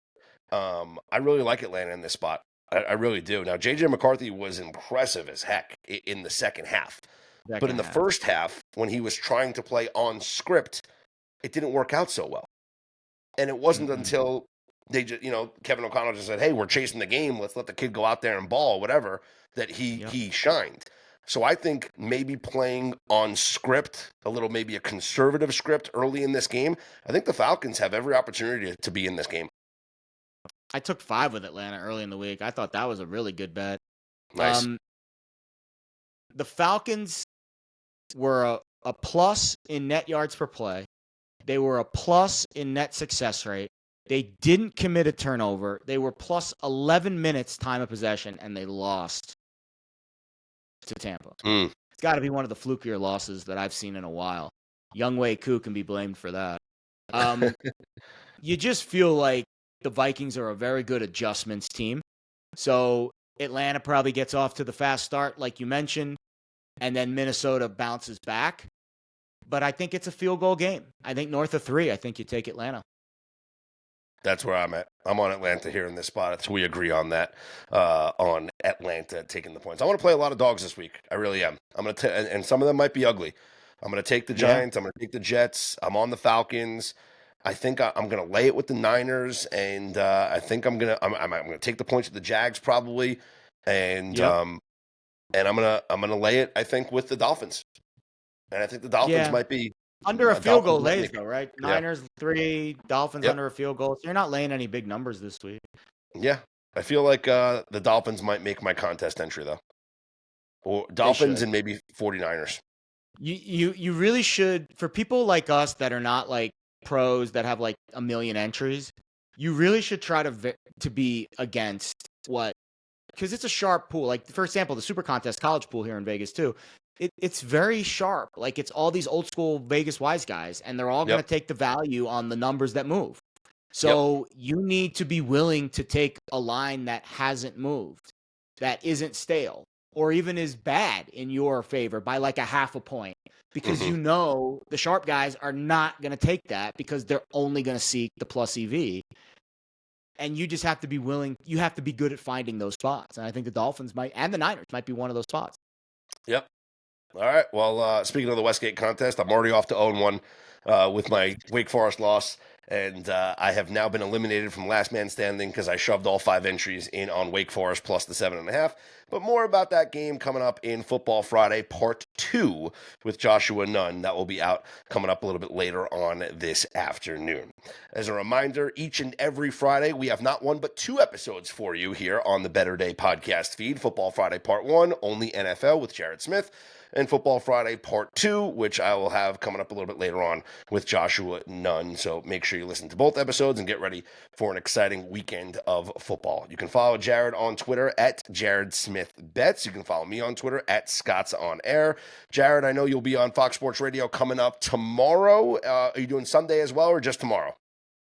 I really like Atlanta in this spot. I really do. Now, J.J. McCarthy was impressive as heck in the second half. But in the first half, when he was trying to play on script, it didn't work out so well. And it wasn't until they just, Kevin O'Connell just said, "Hey, we're chasing the game. Let's let the kid go out there and ball, whatever," that he shined. So I think maybe playing on script, maybe a conservative script early in this game, I think the Falcons have every opportunity to be in this game. I took 5 with Atlanta early in the week. I thought that was a really good bet. Nice. The Falcons were a plus in net yards per play. They were a plus in net success rate. They didn't commit a turnover. They were plus 11 minutes time of possession, and they lost to Tampa. It's got to be one of the flukier losses that I've seen in a while. Younghoe Koo can be blamed for that. You just feel like the Vikings are a very good adjustments team. So Atlanta probably gets off to the fast start, like you mentioned, and then Minnesota bounces back. But I think it's a field goal game. I think north of 3, I think you take Atlanta. That's where I'm at. I'm on Atlanta here in this spot. So we agree on that, on Atlanta taking the points. I want to play a lot of dogs this week. I really am. I'm going to, and some of them might be ugly. I'm going to take the Giants. I'm going to take the Jets. I'm on the Falcons. I think I'm going to lay it with the Niners, and I think I'm going to take the points with the Jags probably, and I'm going to lay it, I think, with the Dolphins. And I think the Dolphins might be under a field goal lays, though, right? Niners 3, Dolphins under a field goal. So you're not laying any big numbers this week. Yeah. I feel like the Dolphins might make my contest entry, though. Or Dolphins and maybe 49ers. You really should, for people like us that are not like pros that have like a million entries, you really should try to be against because it's a sharp pool. Like, for example, the Super Contest college pool here in Vegas, too. It's very sharp. Like, it's all these old school Vegas wise guys, and they're all going to take the value on the numbers that move. So you need to be willing to take a line that hasn't moved, that isn't stale, or even is bad in your favor by like a half a point, because the sharp guys are not going to take that because they're only going to seek the plus EV. And you just have to be willing. You have to be good at finding those spots. And I think the Dolphins and the Niners might be one of those spots. Yep. All right. Well, speaking of the Westgate contest, I'm already off to 0-1 with my Wake Forest loss. And I have now been eliminated from last man standing because I shoved all 5 entries in on Wake Forest plus the 7.5. But more about that game coming up in Football Friday Part 2 with Joshua Nunn. That will be out coming up a little bit later on this afternoon. As a reminder, each and every Friday, we have not 1 but 2 episodes for you here on the Better Day podcast feed. Football Friday Part 1, only NFL with Jared Smith. and Football Friday Part 2, which I will have coming up a little bit later on with Joshua Nunn. So make sure you listen to both episodes and get ready for an exciting weekend of football. You can follow Jared on Twitter at Jared Smith Bets. You can follow me on Twitter at Scott's On Air. Jared, I know you'll be on Fox Sports Radio coming up tomorrow. Are you doing Sunday as well or just tomorrow?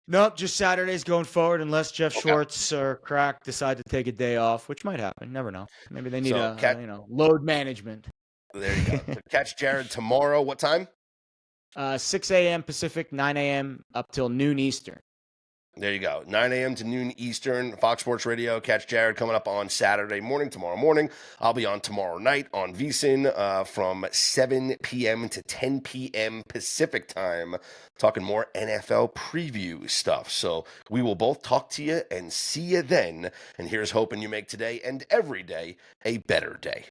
Nope, just Saturdays going forward, unless Jeff Schwartz or Crack decide to take a day off, which might happen. Never know. Maybe they need load management. There you go. So catch Jared tomorrow. What time? 6 a.m. Pacific, 9 a.m. up till noon Eastern. There you go. 9 a.m. to noon Eastern, Fox Sports Radio. Catch Jared coming up on Saturday morning, tomorrow morning. I'll be on tomorrow night on VSiN from 7 p.m. to 10 p.m. Pacific time, talking more NFL preview stuff. So we will both talk to you and see you then. And here's hoping you make today and every day a better day.